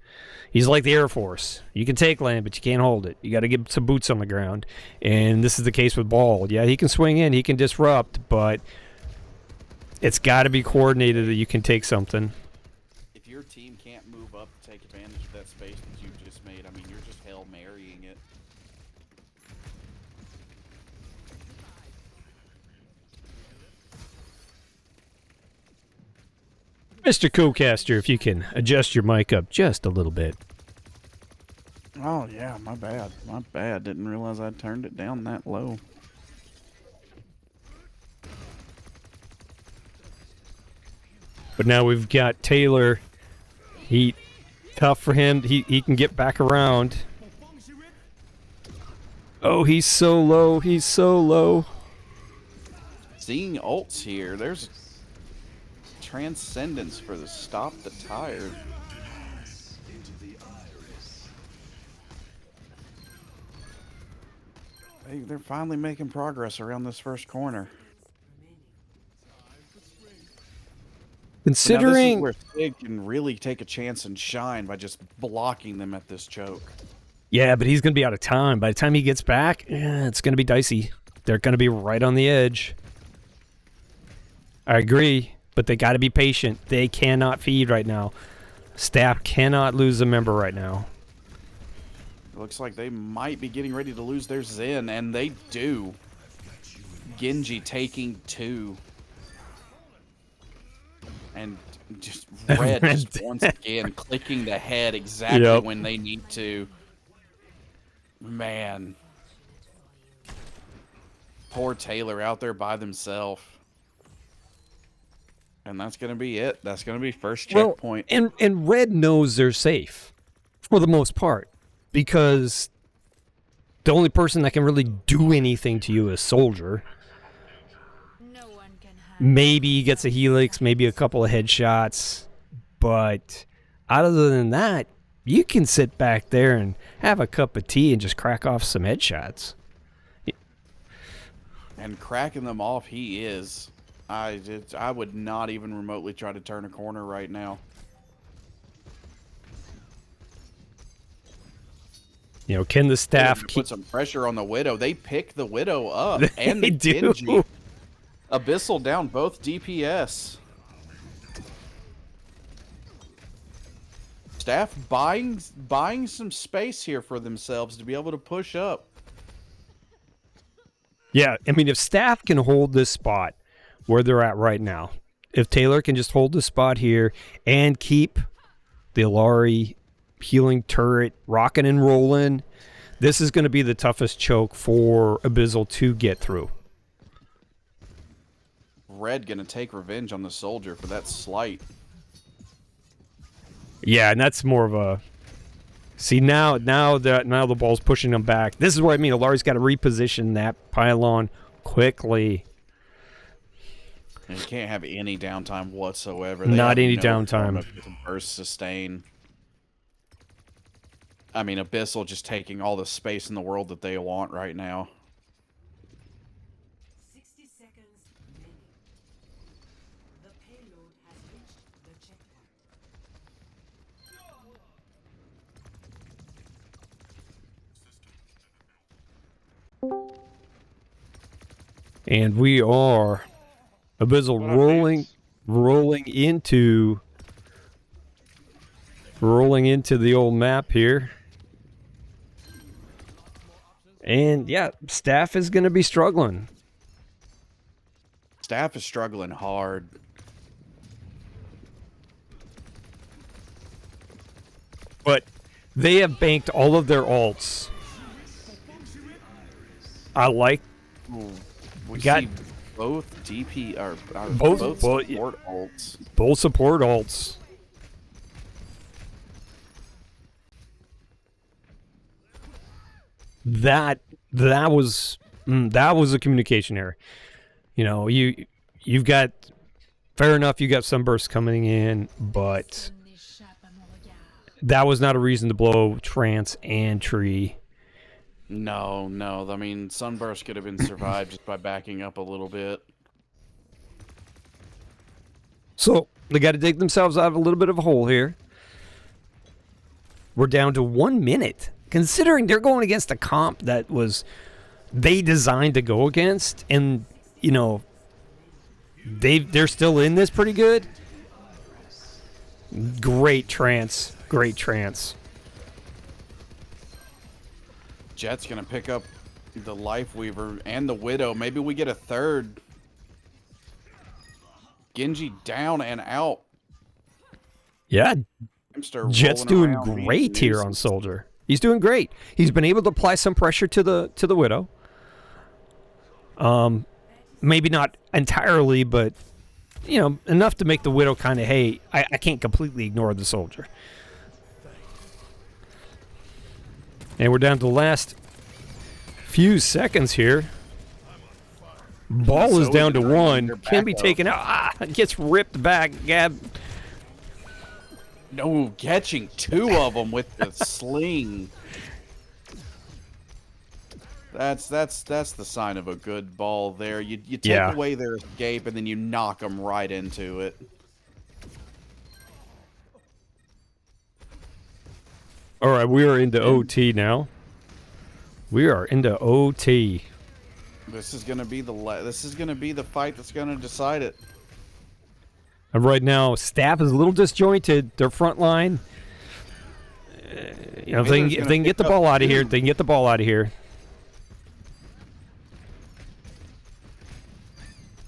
He's like the Air Force. You can take land, but you can't hold it. You got to get some boots on the ground. And this is the case with Ball. Yeah, he can swing in, he can disrupt, but it's got to be coordinated that you can take something. Your team can't move up to take advantage of that space that you just made. I mean, you're just Hail Marying it. Mr. Coolcaster, if you can adjust your mic up just a little bit. Oh, yeah, my bad. My bad. Didn't realize I turned it down that low. But now we've got Taylor. Tough for him. He can get back around. Oh, he's so low. He's so low. Seeing ults here, there's transcendence for the stop the tire. They're finally making progress around this first corner. Considering now, this is where Sig can really take a chance and shine by just blocking them at this choke. Yeah, but he's going to be out of time. By the time he gets back, it's going to be dicey. They're going to be right on the edge. I agree, but they got to be patient. They cannot feed right now. Staff cannot lose a member right now. Looks like they might be getting ready to lose their Zen, and they do. Genji taking 2. And just Red just once again clicking the head exactly when they need to. Man. Poor Taylor out there by themselves. And that's going to be it. That's going to be first checkpoint. And Red knows they're safe for the most part, because the only person that can really do anything to you is Soldier. No one can hide. Maybe he gets a Helix, maybe a couple of headshots, but other than that, you can sit back there and have a cup of tea and just crack off some headshots. And cracking them off, he is. I would not even remotely try to turn a corner right now. You know, can the staff put some pressure on the Widow? They pick the Widow up, and They the do. Genji. Abyssal down both DPS. Staff buying some space here for themselves to be able to push up. Yeah, I mean, if staff can hold this spot where they're at right now, if Taylor can just hold the spot here and keep the Alari healing turret rocking and rolling, this is going to be the toughest choke for Abyssal to get through. Red gonna take revenge on the Soldier for that slight. Yeah, and that's more of a... See, now the ball's pushing them back. This is what I mean. Alari's got to reposition that pylon quickly. And you can't have any downtime whatsoever. Not have any no downtime. form of burst sustain. I mean, Abyssal just taking all the space in the world that they want right now. 60 seconds remaining. The payload has reached the checkpoint. And we are Abyssal rolling into the old map here. And yeah, staff is going to be struggling. Staff is struggling hard. But they have banked all of their alts. I like. We got see both DP or both support ults. both support alts. That was a communication error. You know, you've got, fair enough, you got Sunburst coming in, but Personne n'échappe à mon regard. that was not a reason to blow Trance and Tree. No. I mean, Sunburst could have been survived just by backing up a little bit. So they got to dig themselves out of a little bit of a hole here. We're down to 1 minute, considering they're going against a comp that was they designed to go against, and you know they're still in this pretty good. Great trance. Jet's gonna pick up the Life Weaver and the Widow. Maybe we get a third. Genji down and out. Yeah, Hamster Jet's rolling doing around being great here on nuisance. Soldier. He's doing great. He's been able to apply some pressure to the Widow. Maybe not entirely, but you know, enough to make the Widow kind of, hey, I can't completely ignore the Soldier. And we're down to the last few seconds here. Ball is So down to is Dragon 1. under Can be backup. taken out. Gets ripped back. Gab. No, catching 2 of them with the sling. That's the sign of a good ball there. You take Yeah. away their escape and then you knock them right into it. All right, we are into OT now. We are into OT. This is gonna be the fight that's gonna decide it. And right now, staff is a little disjointed. Their front line. You know, if they can get the ball out of here, they can get the ball out of here.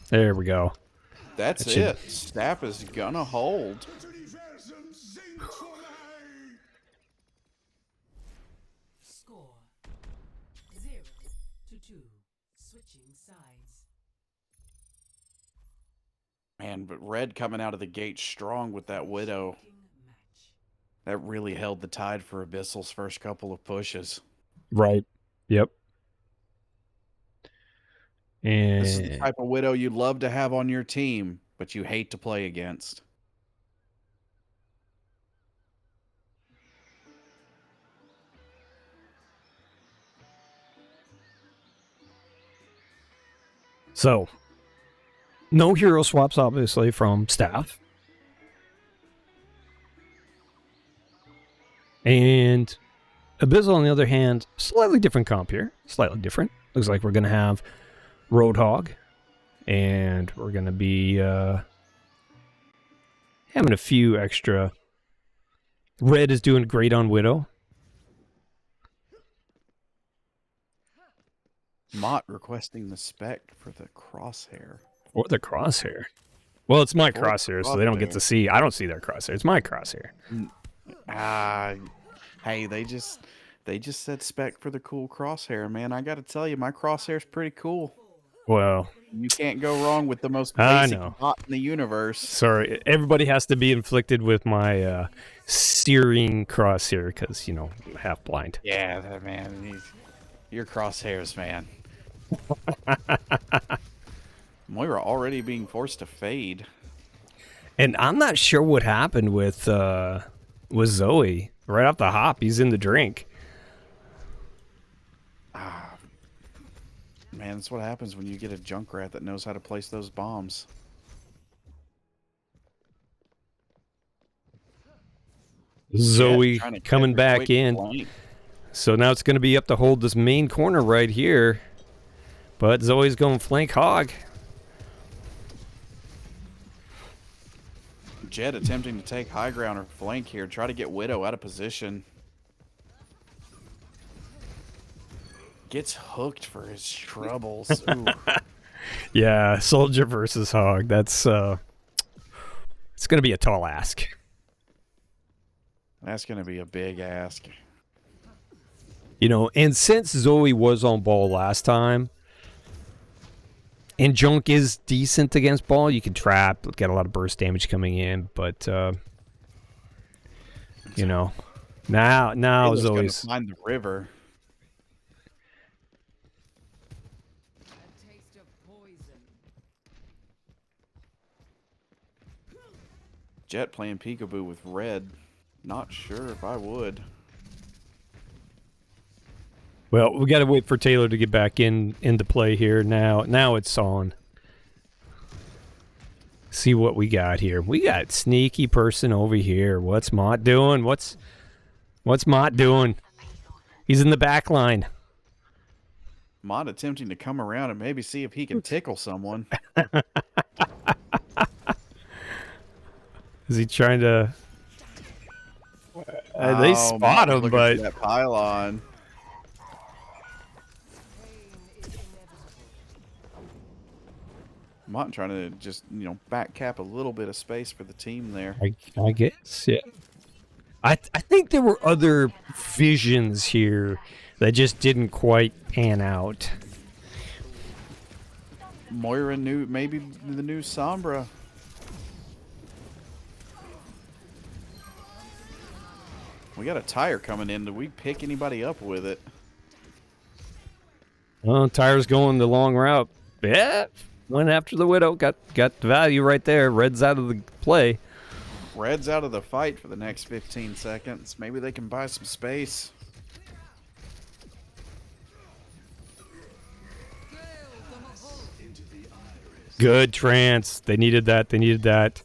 There we go. That's it. Staff is gonna hold. Score 0-2. Switching sides. Man, but Red coming out of the gate strong with that Widow. Match. That really held the tide for Abyssal's first couple of pushes. Right. Yep. And This is the type of Widow you love to have on your team, but you hate to play against. so, no hero swaps, obviously, from staff. And Abyssal, on the other hand, slightly different comp here. Slightly different. Looks like we're going to have Roadhog. And we're going to be having a few extra. Red is doing great on Widow. Mott requesting the spec for the crosshair. Or the crosshair. Well, it's my crosshair, so they don't get to see. I don't see their crosshair. It's my crosshair. Hey, they just said spec for the cool crosshair, man. I got to tell you, my crosshair's pretty cool. Well, You can't go wrong with the most I basic know. bot in the universe. sorry. Everybody has to be inflicted with my steering crosshair because, you know, half blind. Yeah, that man. Your crosshairs, man. Moira already being forced to fade. And I'm not sure what happened with Zoe. Right off the hop, he's in the drink. Man, that's what happens when you get a Junkrat that knows how to place those bombs. Zoe Trying to coming catch a back quick in. flank. So now it's going to be up to hold this main corner right here. But Zoe's going flank hog. Jet attempting to take high ground or flank here. Try to get Widow out of position. Gets hooked for his troubles. Ooh. Yeah, soldier versus hog. That's it's going to be a tall ask. That's going to be a big ask. You know, and since Zoe was on ball last time, and Junk is decent against ball, you can trap, get a lot of burst damage coming in, but you know, now Taylor's gonna Zoe's find the river. A taste of poison. Jet playing peekaboo with Red. Not sure if I would. well, we got to wait for Taylor to get back into play here. Now it's on. See what we got here. We got sneaky person over here. What's Mott doing? What's Mott doing? He's in the back line. Mott attempting to come around and maybe see if he can tickle someone. Is he trying to? They spot Mott him, looking but for that pylon. Mott trying to just, back cap a little bit of space for the team there. I guess, yeah. I think there were other visions here that just didn't quite pan out. Moira knew maybe the new Sombra. We got a tire coming in. Do we pick anybody up with it? Well, Tire's going the long route. Yeah, went after the Widow. Got the value right there. Red's out of the play. Red's out of the fight for the next 15 seconds. Maybe they can buy some space. Good trance. They needed that. They needed that.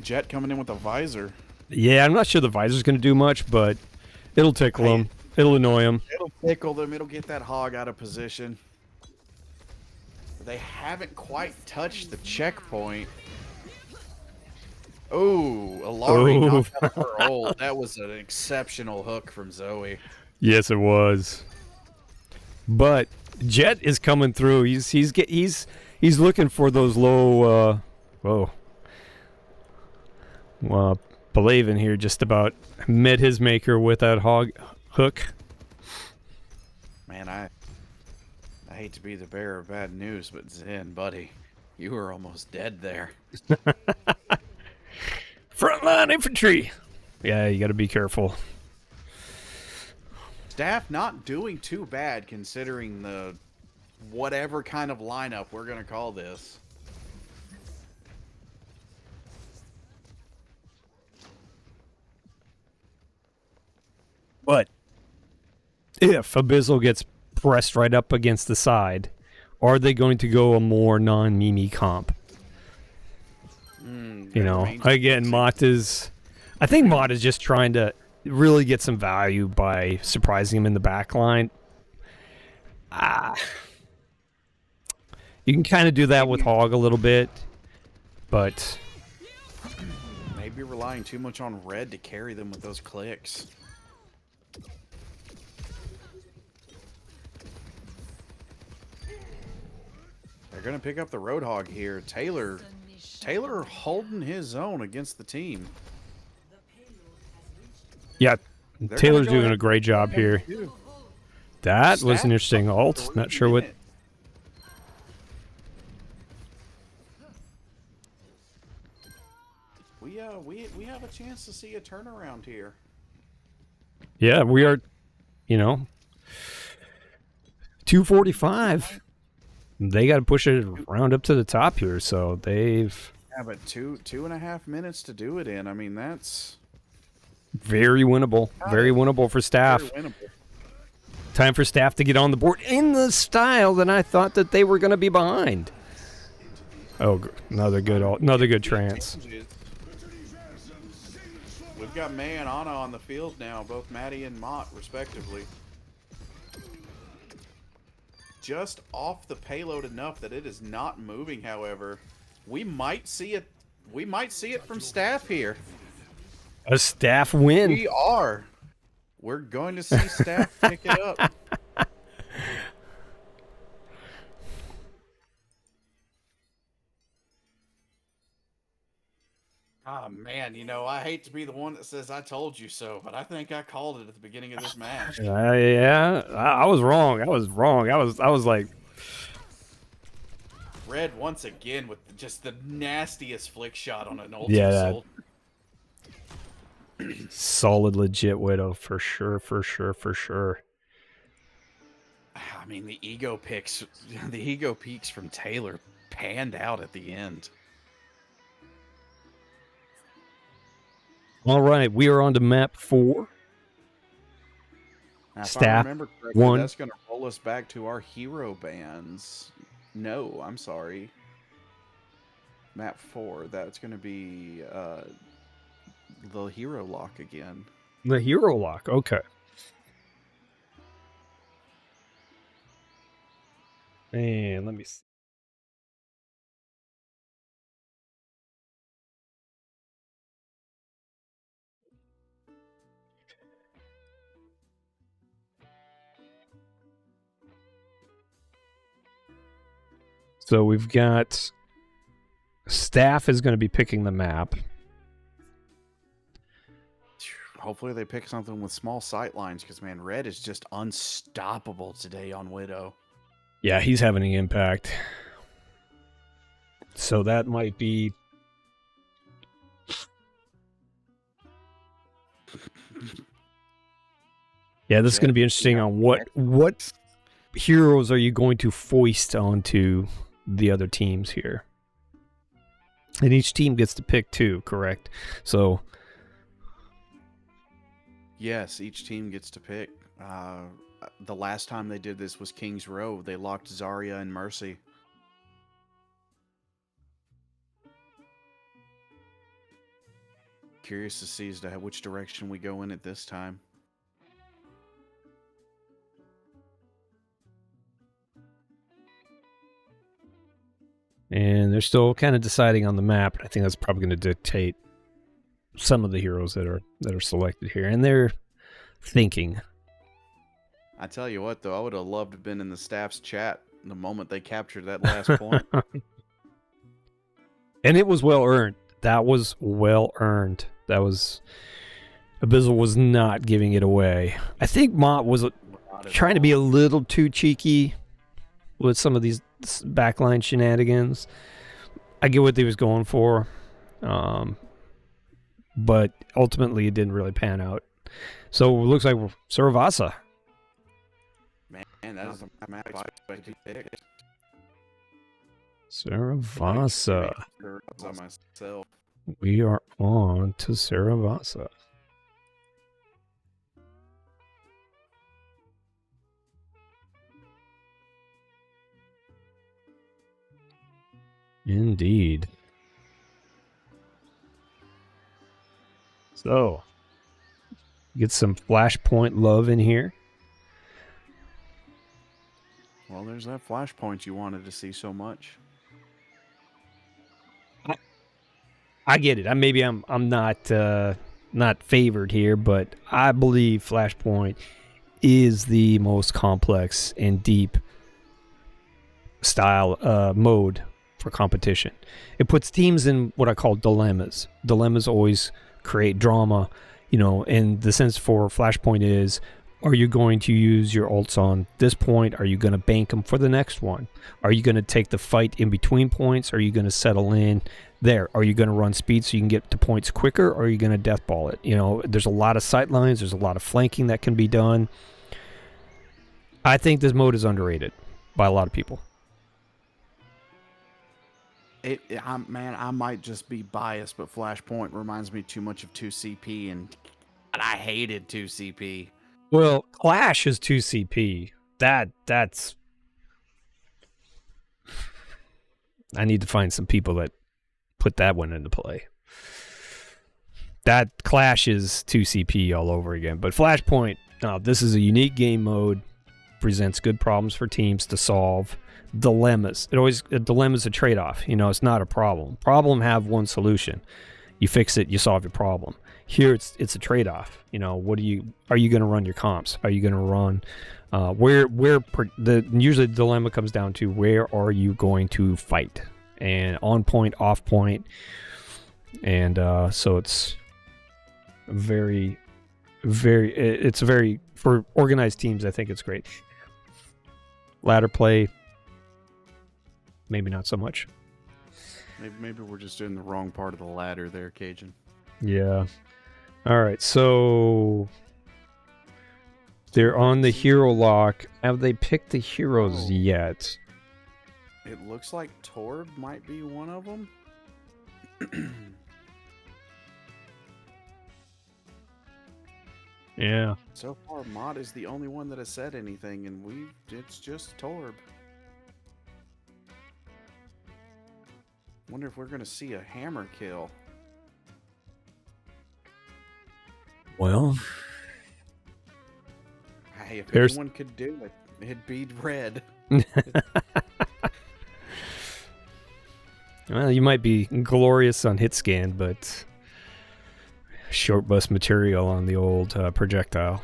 Jet coming in with a visor. Yeah, I'm not sure the visor's going to do much, but it'll tickle him. It'll annoy him. It'll tickle them. It'll get that hog out of position. They haven't quite touched the checkpoint. Oh, Alari Ooh. knocked out her ult. That was an exceptional hook from Zoe. Yes, it was. But Jet is coming through. He's looking for those low. Palavin here just about met his maker with that hook. Man, I hate to be the bearer of bad news, but Zen, buddy, you were almost dead there. Frontline infantry. Yeah, you got to be careful. Staff not doing too bad considering the whatever kind of lineup we're going to call this. But if Abyssal gets pressed right up against the side, are they going to go a more non-Mimi comp? You know, again, I think Mott is just trying to really get some value by surprising him in the back line. You can kind of do that with Hog a little bit, but maybe relying too much on Red to carry them with those clicks. They're going to pick up the Roadhog here. Taylor holding his own against the team. yeah, They're Taylor's gonna go doing ahead a great job here. That was an interesting ult. Not sure what. We have a chance to see a turnaround here. Yeah, we are. 245. They got to push it around up to the top here, so they've But 2.5 minutes to do it in. I mean, that's very winnable. Very winnable for Staff. very winnable. Time for Staff to get on the board in the style that I thought that they were going to be behind. Oh, another good trance. We've got May and Anna on the field now, both Maddie and Mott, respectively. Just off the payload enough that it is not moving, however. We might see it. We might see it from Staff here. A Staff win. We are. We're going to see Staff pick it up. Ah, man, I hate to be the one that says I told you so, but I think I called it at the beginning of this match. I was wrong. I was like, Red once again with just the nastiest flick shot on an Yeah, ultimate that- solid, legit Widow for sure. I mean, the ego peaks from Taylor panned out at the end. All right, we are on to map 4. Now, if Staff I remember correctly, 1. that's going to roll us back to our hero bands. No, I'm sorry. Map 4, that's going to be the hero lock again. The hero lock. Okay. And let me see. So we've got Staff is going to be picking the map. Hopefully they pick something with small sight lines, because, man, Red is just unstoppable today on Widow. Yeah, he's having an impact. So that might be... Yeah, this is going to be interesting on what heroes are you going to foist onto the other teams here. And each team gets to pick 2, correct? So... Yes, each team gets to pick. The last time they did this was King's Row. They locked Zarya and Mercy. Curious to see as to which direction we go in at this time. And they're still kind of deciding on the map. I think that's probably going to dictate some of the heroes that are selected here. And they're thinking. I tell you what, though, I would have loved to have been in the staff's chat the moment they captured that last point. And it was well earned. That was well earned. That was... Abyssal was not giving it away. I think Mott was trying to be a little too cheeky with some of these backline shenanigans. I get what he was going for. But ultimately it didn't really pan out. So it looks like Saravasa. Man, that is a map I expected to pick. Saravasa. Myself. We are on to Saravasa. Indeed. So, get some Flashpoint love in here. Well, there's that flashpoint you wanted to see so much. I get it. I'm not favored here, but I believe Flashpoint is the most complex and deep style mode for competition. It puts teams in what I call dilemmas. Dilemmas always create drama, and the sense for Flashpoint is, are you going to use your ults on this point? Are you going to bank them for the next one? Are you going to take the fight in between points? Are you going to settle in there? Are you going to run speed so you can get to points quicker? Or are you going to deathball it? There's a lot of sight lines. There's a lot of flanking that can be done. I think this mode is underrated by a lot of people. I might just be biased, but Flashpoint reminds me too much of 2CP, and I hated 2CP. Well, Clash is 2CP. That's... I need to find some people that put that one into play. That Clash is 2CP all over again. But Flashpoint, no, this is a unique game mode. Presents good problems for teams to solve. Dilemmas. A dilemma is a trade-off. It's not a problem. Problem have one solution. You fix it, you solve your problem. Here it's a trade-off. What are you going to run your comps? Are you going to run usually the dilemma comes down to where are you going to fight? And on point, off point. And so it's very for organized teams, I think it's great. Ladder play, maybe not so much. Maybe we're just doing the wrong part of the ladder there, Cajun. Yeah. All right, so they're on the hero lock. Have they picked the heroes yet? It looks like Torb might be one of them. Yeah. So far, Mod is the only one that has said anything, and it's just Torb. Wonder if we're going to see a hammer kill. Well, hey, if anyone could do it, it'd be red. Well, you might be glorious on hit scan, but short bus material on the old projectile.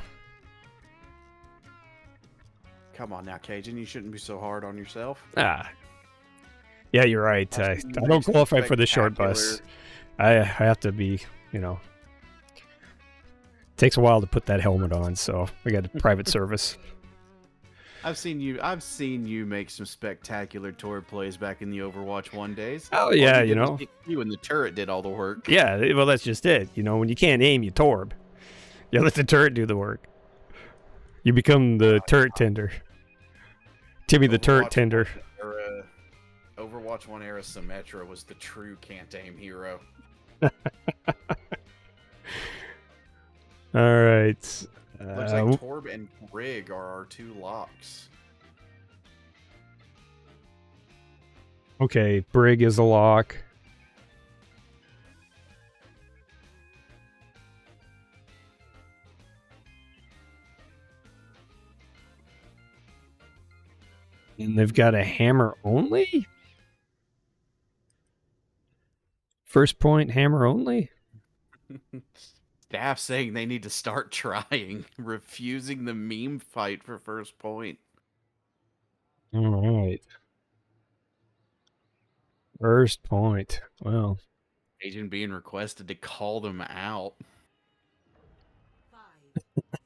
Come on now, Cajun. You shouldn't be so hard on yourself. Yeah, you're right. I don't qualify for the short bus. I have to be, takes a while to put that helmet on, so I got a private service. I've seen you make some spectacular Torb plays back in the Overwatch 1 days. Oh yeah, you and the turret did all the work. Yeah, well that's just it. When you can't aim, you Torb. You let the turret do the work. You become the turret tender. Timmy the turret tender. Overwatch 1 era Symmetra was the true can't aim hero. All right. Looks like Torb and Brig are our two locks. Okay, Brig is a lock. And they've got a hammer only? First point, hammer only? Staff saying they need to start trying, refusing the meme fight for first point. All right. First point. Well, Agent being requested to call them out. 5,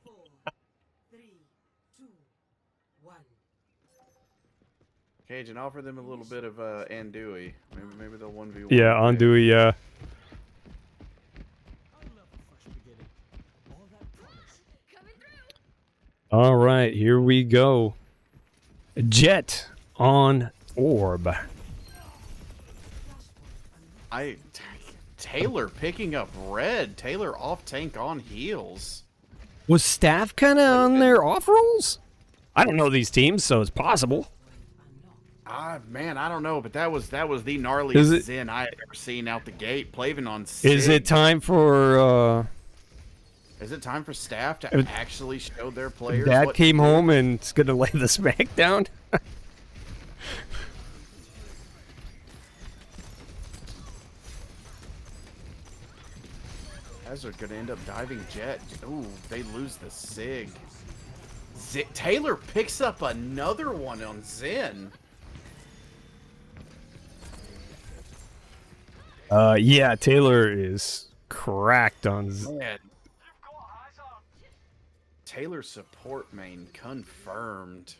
4, 3, 2, 1. Cajun, offer them a little bit of andouille. Maybe they'll 1v1. yeah, Andui, yeah. All right, here we go. Jet on orb. Taylor picking up red. Taylor off tank on heals. Was Staff kind of on their off rolls? I don't know these teams, so it's possible. Man, I don't know, but that was the gnarliest Zen I have ever seen out the gate. Plavin on Sig. Is it time for Is it time for Staff to actually show their players? Dad what came to do? home and is gonna lay the smack down? Guys are gonna end up diving Jet. Ooh, they lose the Sig. Taylor picks up another one on Zen. Yeah, Taylor is cracked on. Man. Taylor support main confirmed.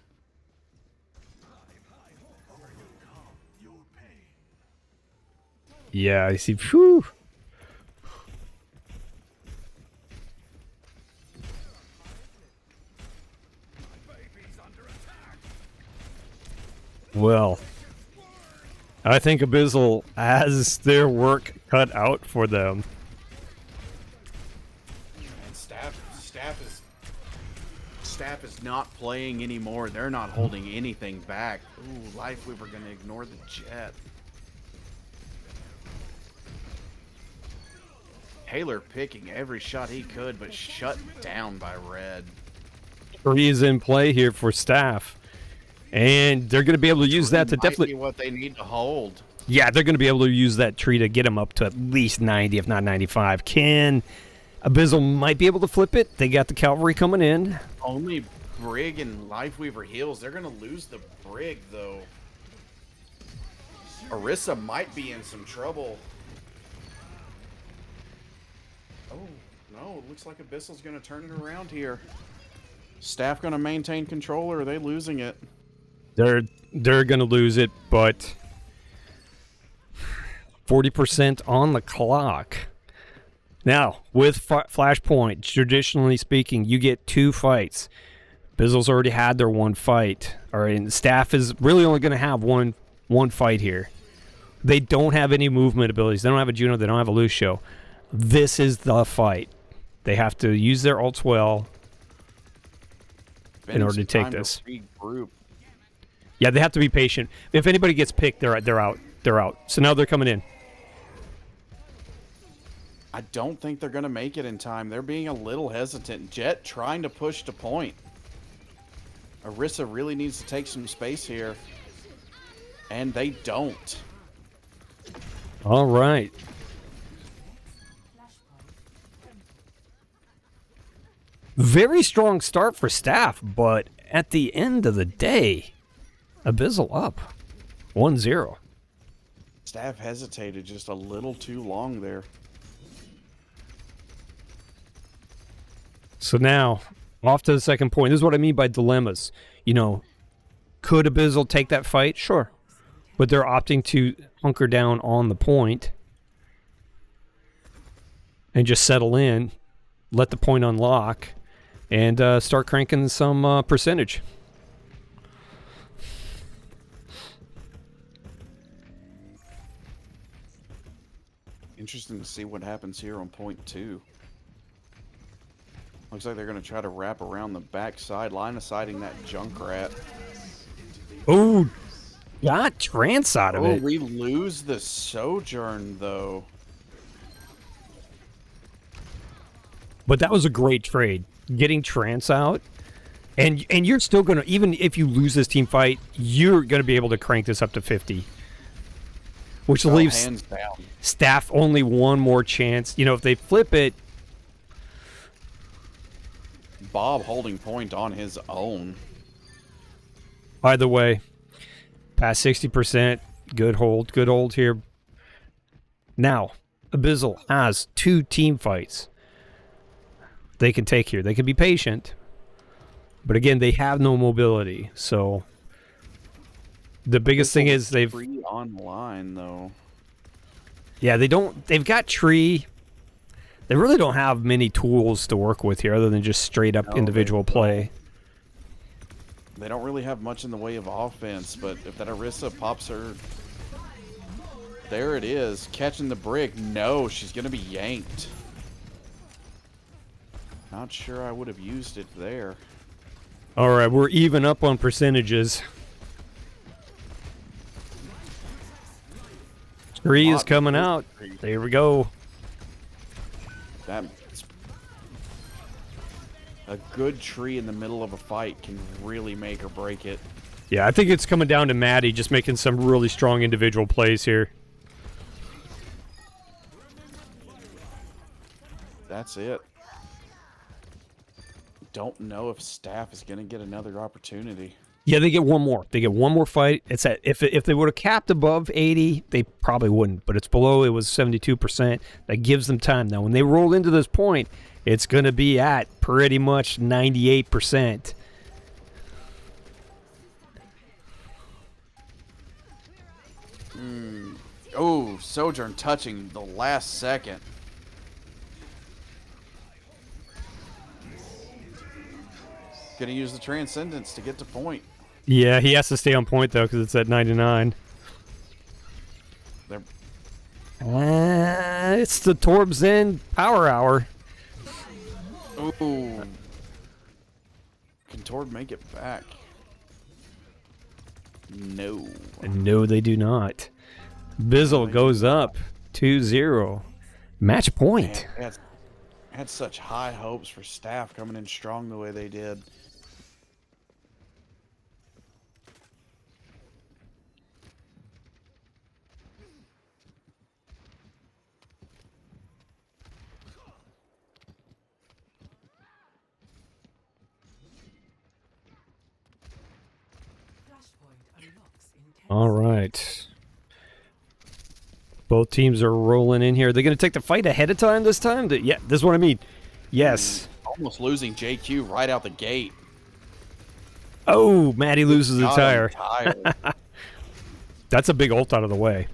Yeah, I see. Phew. Well, I think Abyssal has their work cut out for them. And Staff is not playing anymore. They're not holding anything back. Ooh, Life Weaver gonna ignore the Jet. Taylor picking every shot he could, but shut down by Red. Three is in play here for Staff. And they're going to be able to use that to definitely... what they need to hold. Yeah, they're going to be able to use that tree to get them up to at least 90, if not 95. Abyssal might be able to flip it. They got the cavalry coming in. Only Brig and Lifeweaver heals. They're going to lose the Brig, though. Orisa might be in some trouble. Oh, no. It looks like Abyssal's going to turn it around here. Staff going to maintain control, or are they losing it? They're going to lose it, but 40% on the clock. Now, with Flashpoint, traditionally speaking, you get 2 fights. Abyssal's already had their 1 fight. All right, and Staff is really only going to have one fight here. They don't have any movement abilities. They don't have a Juno. They don't have a Lucio. This is the fight. They have to use their ults well in order to take this. Yeah, they have to be patient. If anybody gets picked, they're out. They're out. So now they're coming in. I don't think they're going to make it in time. They're being a little hesitant. Jet trying to push to point. Orisa really needs to take some space here. And they don't. All right. Very strong start for Staff, but at the end of the day, Abyssal up 1-0. Staff hesitated just a little too long there. So now, off to the second point. This is what I mean by dilemmas. You know, could Abyssal take that fight? Sure. But they're opting to hunker down on the point and just settle in, let the point unlock, and start cranking some percentage. Interesting to see what happens here on point 2. Looks like they're going to try to wrap around the backside, line of sighting that Junkrat. Oh, got trance out of it. Oh, we lose the Sojourn, though. But that was a great trade. Getting trance out. And you're still going to, even if you lose this team fight, you're going to be able to crank this up to 50. which Oh, leaves hands down. Staff only one more chance. You know, if they flip it, Bob holding point on his own. either way, past 60%, good hold here. Now, Abyssal has 2 team fights they can take here. They can be patient, but again, they have no mobility. So the biggest thing is they've Free online though. yeah, they've got tree. They really don't have many tools to work with here other than just straight up No, individual play. They don't really have much in the way of offense, but if that Orisa pops her, there it is, catching the brick. No, she's gonna be yanked. Not sure I would have used it there. All right, we're even up on percentages. Tree is coming out. There we go. That's a good tree in the middle of a fight can really make or break it. Yeah, I think it's coming down to Maddie just making some really strong individual plays here. That's it. Don't know if Staff is going to get another opportunity. Yeah, they get one more. They get one more fight. It's at if they would have capped above 80, they probably wouldn't. But it's below. It was 72%. That gives them time. Now, when they roll into this point, it's going to be at pretty much 98%. Oh, Sojourn touching the last second. Gonna use the Transcendence to get to point. Yeah, he has to stay on point, though, because it's at 99. They're It's the Torb Zen Power Hour. Ooh. Can Torb make it back? No. No, they do not. Bizzle goes up 2-0. Match point. Man, had such high hopes for Staff coming in strong the way they did. Flashpoint unlocks in 10 All right. Both teams are rolling in here. They're going to take the fight ahead of time this time? Yeah, this is what I mean. Yes. Almost losing JQ right out the gate. Oh, Maddie loses the Got tire. him tired. That's a big ult out of the way.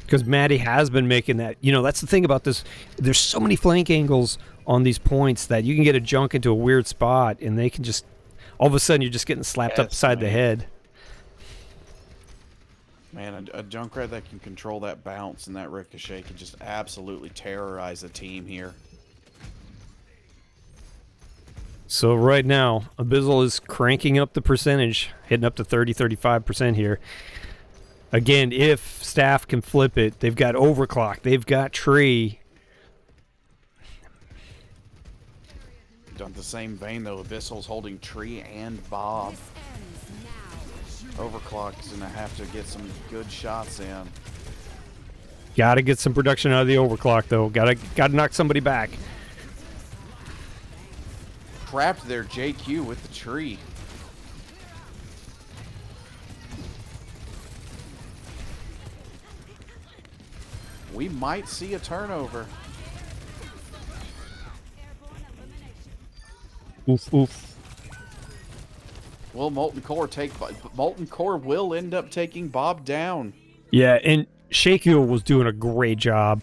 Because Maddie has been making that. You know, that's the thing about this. There's so many flank angles on these points that you can get a junk into a weird spot, and they can just... All of a sudden, you're just getting slapped Yes, upside the man. head. Man, a Junkrat that can control that bounce and that ricochet can just absolutely terrorize the team here. So right now, Abyssal is cranking up the percentage, hitting up to 30-35% here. Again, if Staff can flip it, they've got Overclock, they've got Tree. On the same vein, though, Abyssal's holding Tree and Bob. Overclock is going to have to get some good shots in. Got to get some production out of the Overclock, though. Got to knock somebody back. Trapped there, JQ with the tree. We might see a turnover. Oof, oof. Will Molten Core take... Molten Core will end up taking Bob down. Yeah, and Shakio was doing a great job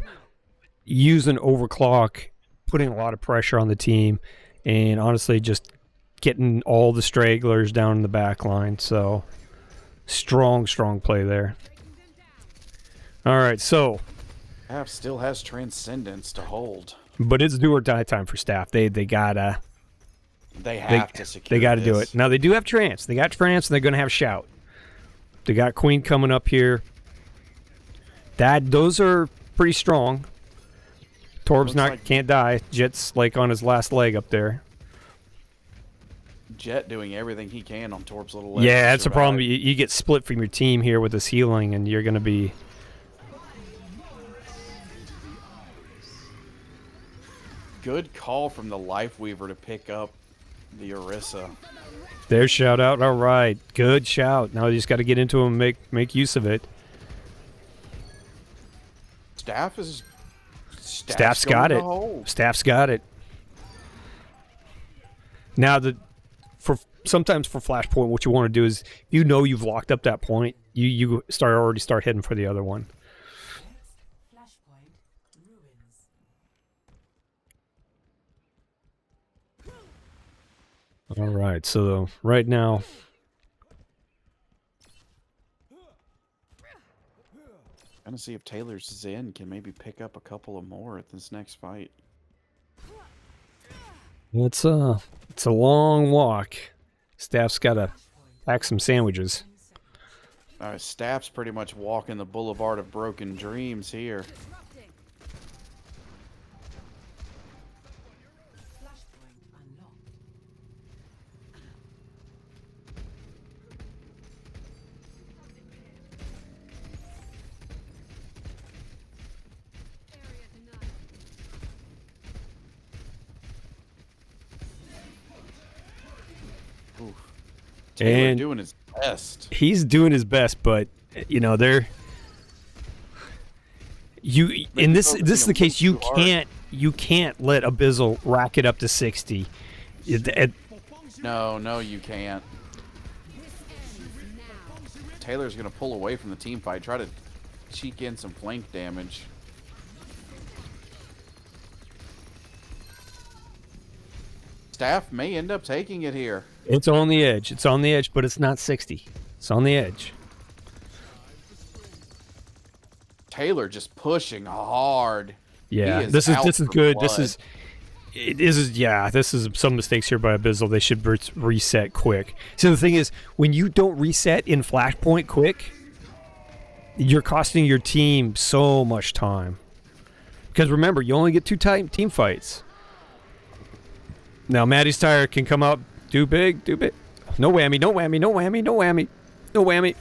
using Overclock, putting a lot of pressure on the team, and honestly just getting all the stragglers down in the back line. So, strong play there. All right, so... Staff still has Transcendence to hold. But it's do or die time for Staff. They gotta... They have to secure They got to do this. it. Now, they do have Trance. They got Trance, and they're going to have Shout. They got Queen coming up here. Those are pretty strong. Torb's can't die. Jet's like on his last leg up there. Jet doing everything he can on Torb's little leg. Yeah, to that's the problem. survive. You get split from your team here with this healing, and you're going to be Good call from the Life Weaver to pick up the Orisa. There's shout out. All right. Good shout. Now you just got to get into him and make use of it. Staff's got going it. to hold. Staff's got it. Now sometimes for Flashpoint, what you want to do is you've locked up that point. You already start heading for the other one. Flashpoint ruins. All right. So right now, Gonna see if Taylor's Zen can maybe pick up a couple of more at this next fight. it's a long walk. Staff's got to pack some sandwiches. Staff's pretty much walking the boulevard of broken dreams here. Flashpoint unlocked. Taylor And doing his best. he's doing his best, but this is the case. You can't let Abyssal rack it up to 60. No, you can't. Taylor's gonna pull away from the team fight, try to cheek in some flank damage. Staff may end up taking it here. It's on the edge. It's on the edge, but it's not 60. It's on the edge. Taylor just pushing hard. Yeah, He is this is out for good. blood. This is some mistakes here by Abyssal. They should reset quick. So the thing is, when you don't reset in Flashpoint quick, you're costing your team so much time. Because remember, you only get 2 team fights. Now Maddie's Tire can come up, do big. No whammy, no whammy, no whammy, no whammy, no whammy.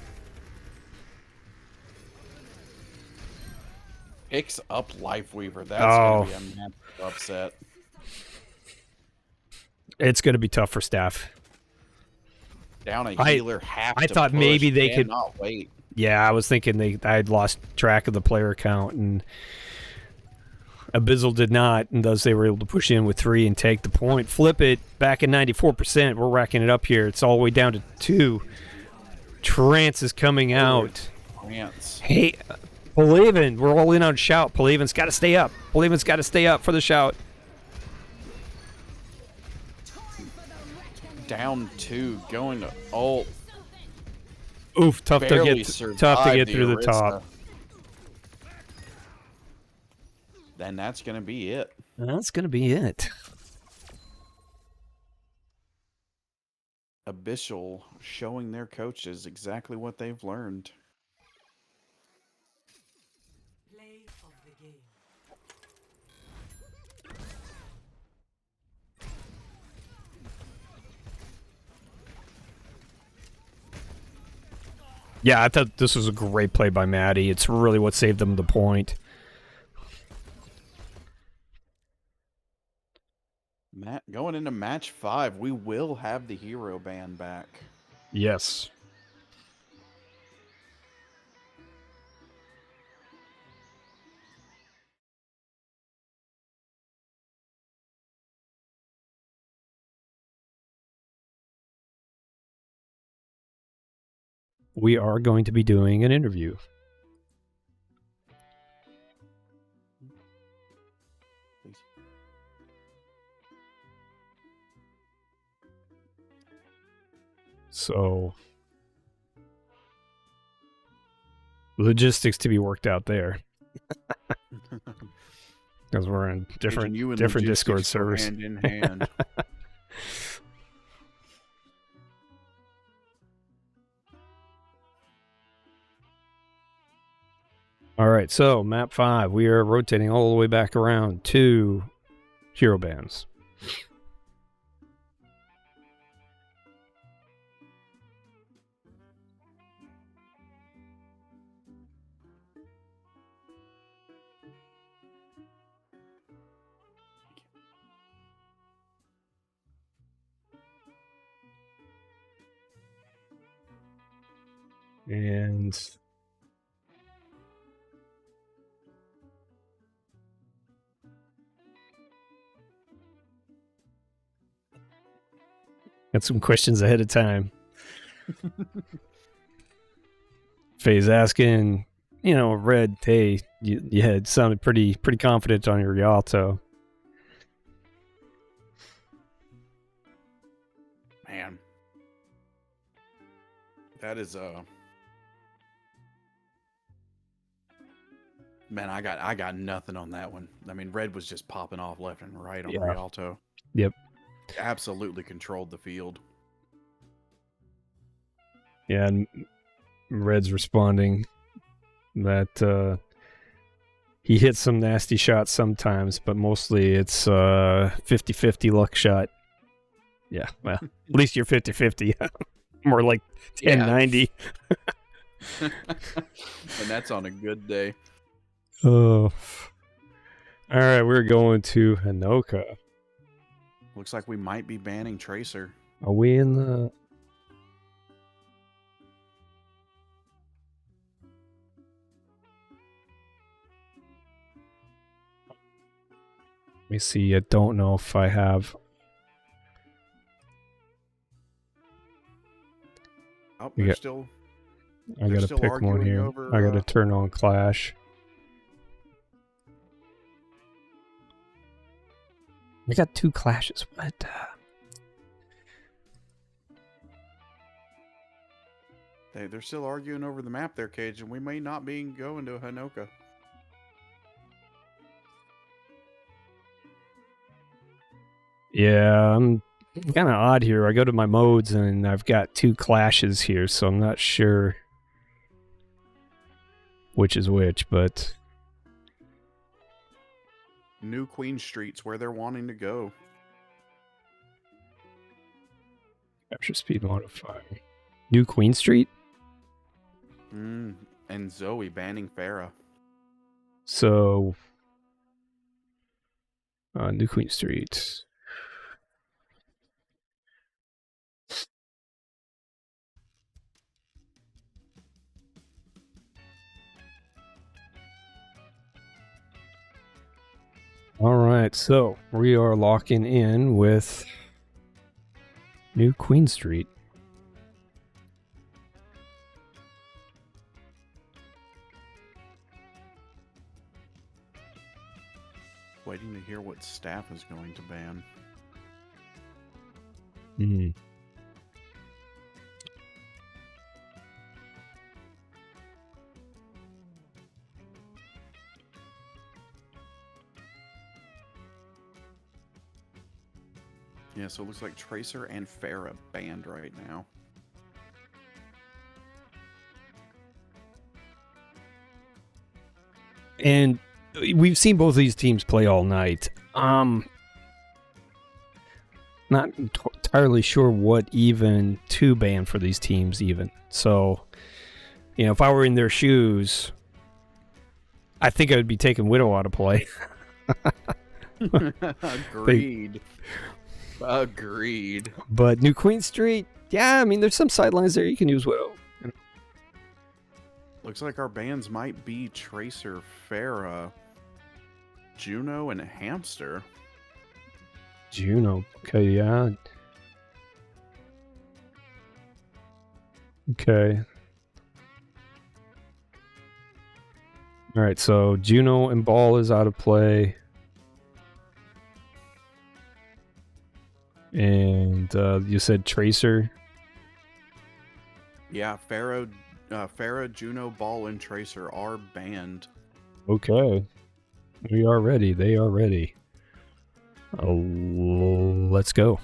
Picks up Life Weaver. That's Oh. gonna be a massive upset. It's going to be tough for Staff. Down a I healer. I thought maybe they could- not wait. Yeah, I was thinking I had lost track of the player count, and Abyssal did not, and thus they were able to push in with 3 and take the point. Flip it back at 94%. We're racking it up here. It's all the way down to 2. Trance is coming out. Trance. Hey, Pelevin, we're all in on shout. Pelevin's got to stay up. Pelevin's got to stay up for the shout. Down 2, going to ult. Oof, tough to Barely get survived through the Orisa. top. Then that's gonna be it. That's going to be it. Abyssal showing their coaches exactly what they've learned. Play of the game. Yeah, I thought this was a great play by Maddie. It's really what saved them the point. Going into match 5, we will have the hero band back. Yes. We are going to be doing an interview. Please. So, logistics to be worked out there. Because we're in different You and Discord logistics go servers. hand in hand. All right, so map 5, we are rotating all the way back around to hero bands. And got some questions ahead of time. Faye's asking, Red, hey, you had sounded pretty confident on your Rialto. Man, that is man, I got nothing on that one. I mean, Red was just popping off left and right on Yeah. Rialto. Yep. Absolutely controlled the field. Yeah, and Red's responding that he hits some nasty shots sometimes, but mostly it's 50-50 luck shot. Yeah, well, at least you're 50-50. More like 10-90. And that's on a good day. Oh. All right, we're going to Hanoka. Looks like we might be banning Tracer. Are we in the... Let me see. I don't know if I have... Oh, We they're got- still... I They're gotta still pick one arguing here. over, I gotta turn on Clash. I got 2 Clashes. What? They're still arguing over the map there, Cage, and we may not be going to Hanoka. Yeah, I'm kind of odd here. I go to my modes and I've got 2 Clashes here, so I'm not sure which is which, but... New Queen Street's where they're wanting to go. Capture speed modifier. New Queen Street? And Zoe banning Farah. So... New Queen Street. All right, so we are locking in with New Queen Street. Waiting to hear what staff is going to ban. Hmm. Yeah, so it looks like Tracer and Farah banned right now. And we've seen both of these teams play all night. Not entirely sure what even to ban for these teams even. So, if I were in their shoes, I think I would be taking Widow out of play. Agreed. Agreed. But New Queen Street, yeah, I mean, there's some sidelines there you can use Widow. Looks like our bans might be Tracer, Farah, Juno, and Hamster. Juno, okay, yeah. Okay. All right, so Juno and Ball is out of play. And you said Tracer. Yeah, Farah, Juno, Ball, and Tracer are banned. Okay. We are ready. They are ready. Let's go.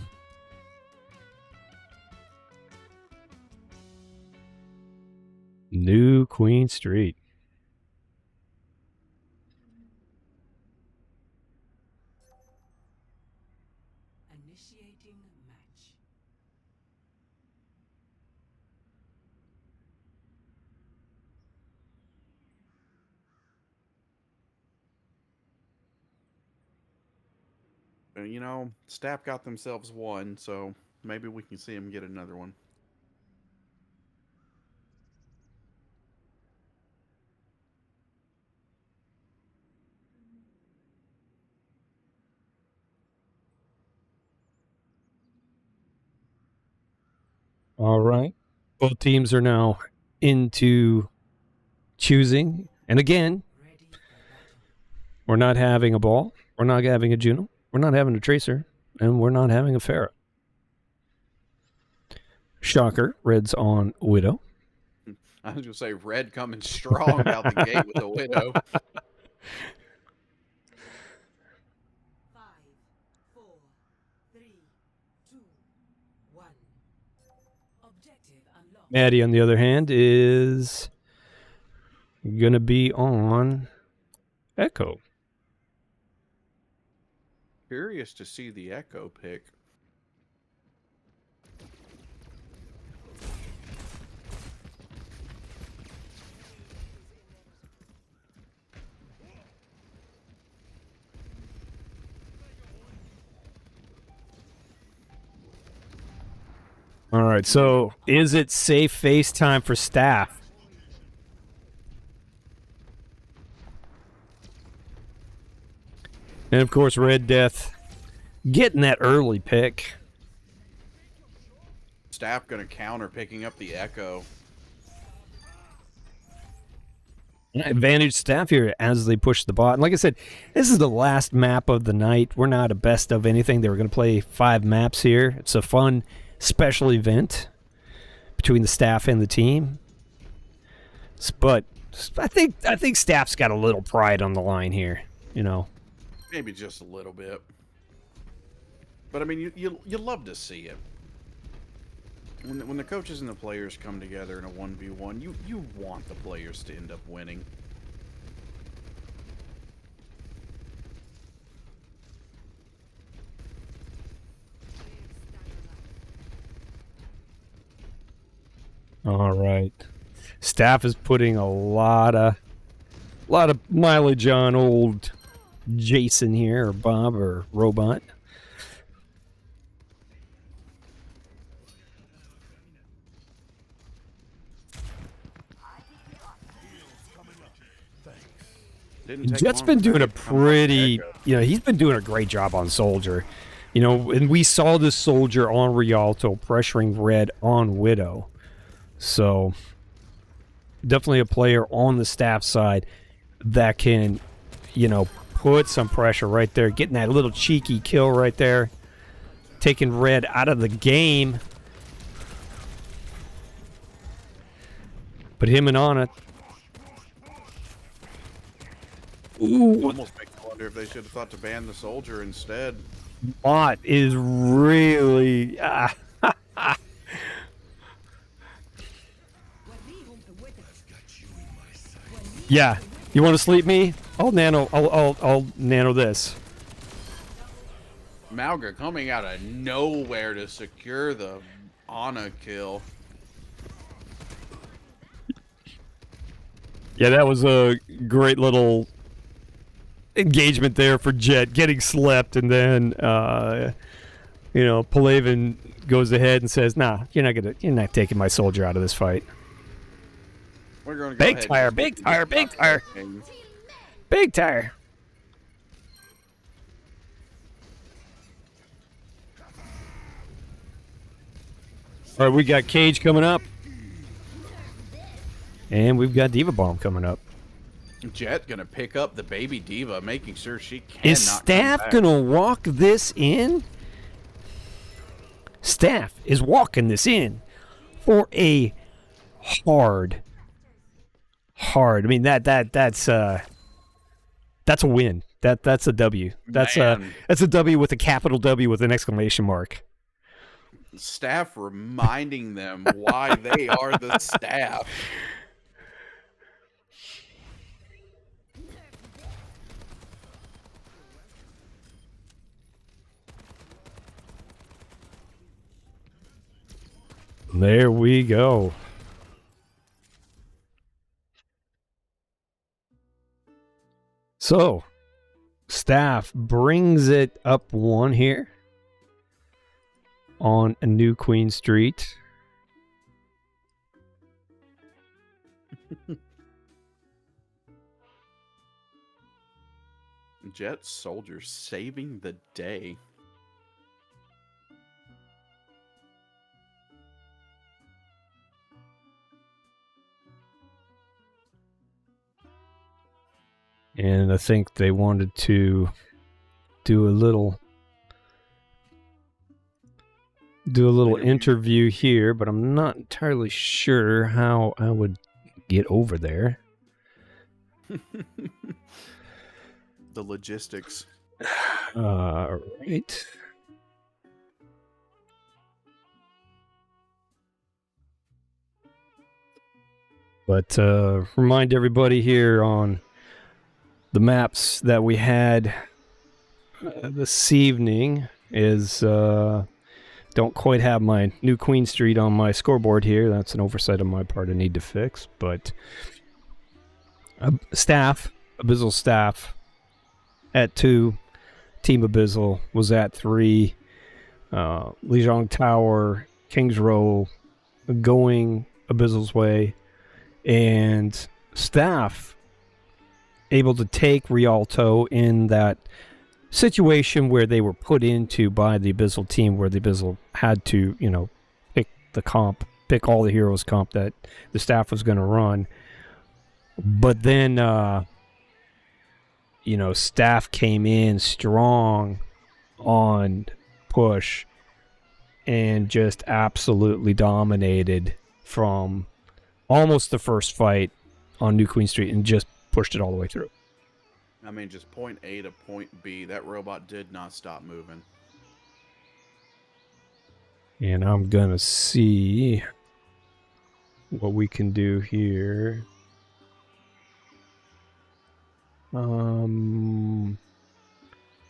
New Queen Street. Initiating match. Staff got themselves one, so maybe we can see them get another one. All right. Both teams are now into choosing. And again, Ready for battle. we're not having a ball. We're not having a Juno. We're not having a Tracer. And we're not having a Pharah. Shocker. Red's on Widow. I was gonna say red coming strong out the gate with the Widow. 5, 4, 3, 2, 1. Objective unlocked. Maddie, on the other hand, is going to be on Echo. Curious to see the Echo pick. All right, so is it safe FaceTime for staff? And of course, Red Death getting that early pick. Staff gonna counter picking up the Echo. Advantage staff here as they push the bot. And like I said, this is the last map of the night. We're not a best of anything. They were going to play 5 maps here. It's a fun special event between the staff and the team. But I think staff's got a little pride on the line here, you know. Maybe just a little bit. But I mean, you love to see it. When the coaches and the players come together in a 1v1, you want the players to end up winning. All right. Staff is putting a lot of mileage on old Jason here, or Bob, or Robot. Jet's been doing a pretty, he's been doing a great job on Soldier. And we saw this Soldier on Rialto pressuring Red on Widow. So, definitely a player on the staff side that can, put some pressure right there. Getting that little cheeky kill right there. Taking Red out of the game. Put him in on it. Ooh. Almost makes me wonder if they should have thought to ban the Soldier instead. Bot is really... Yeah. You want to sleep me? I'll nano this. Malga coming out of nowhere to secure the Ana kill. Yeah, that was a great little engagement there for Jet, getting slept, and then Palaven goes ahead and says, "Nah, you're not taking my Soldier out of this fight." We're going to go Big ahead tire, and big just tire, big tire, and big tire. All right, we got Cage coming up, and we've got Diva Bomb coming up. Jet gonna pick up the baby Diva, making sure she cannot. Is Staff gonna walk this in? Staff is walking this in for a hard. I mean that's a win. That's a W. That's a W with a capital W with an exclamation mark. Staff reminding them why they are the staff. There we go. So, Staff brings it up 1 here on a New Queen Street. Jet Soldier saving the day. and I think they wanted to do a little interview here, but I'm not entirely sure how I would get over there. The logistics. Right. But remind everybody here on the maps that we had this evening is don't quite have my new Queen Street on my scoreboard here. That's an oversight on my part I need to fix. But Abyssal staff at 2, Team Abyssal was at 3, Lijiang Tower, King's Row going Abyssal's way, and staff able to take Rialto in that situation where they were put into by the Abyssal team, where the Abyssal had to, pick all the heroes comp that the staff was going to run. But then, staff came in strong on push and just absolutely dominated from almost the first fight on New Queen Street and just pushed it all the way through. I mean, just point A to point B. That robot did not stop moving. And I'm going to see what we can do here.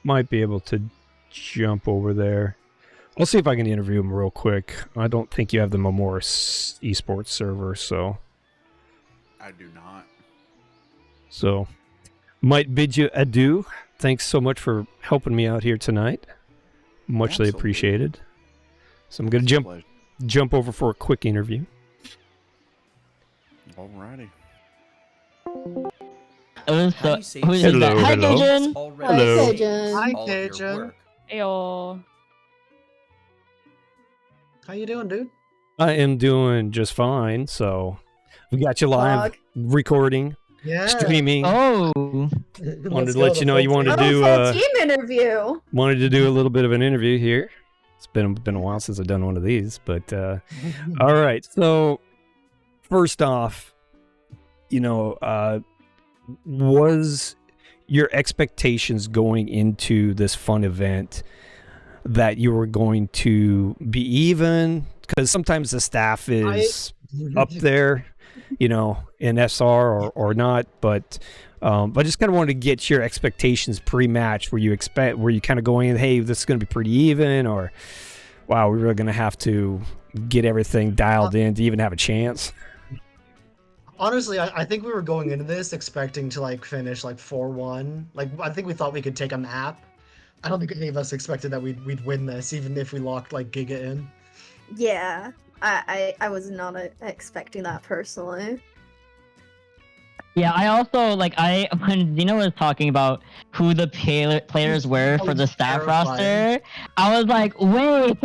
Might be able to jump over there. I'll see if I can interview him real quick. I don't think you have the Memoris esports server, so. I do not. So, might bid you adieu. Thanks so much for helping me out here tonight. Muchly Absolutely. appreciated. So I'm going to jump over for a quick interview. Alrighty. How do you say who this? is Hello, that? Hi, hello. Cajun. Already Hello. saved Hi, all of your Cajun. work. Ayo. How you doing, dude? I am doing just fine. So we got you live recording, Yeah. streaming. Oh. Wanted to let you know you wanted to do team interview. wanted to do a little bit of an interview here. It's been a while since I've done one of these, but all right. So first off, was your expectations going into this fun event that you were going to be even? Because sometimes the staff is up there, in SR or not, but I just kind of wanted to get your expectations pre-match. Were you kind of going in, hey, this is going to be pretty even, or wow, we were going to have to get everything dialed in to even have a chance? Honestly, I think we were going into this expecting to finish 4-1. I think we thought we could take a map. I don't think any of us expected that we'd win this, even if we locked Giga in. Yeah, I was not expecting that personally. Yeah, I also, when Zeno was talking about who the players were for the staff roster, I was like, wait,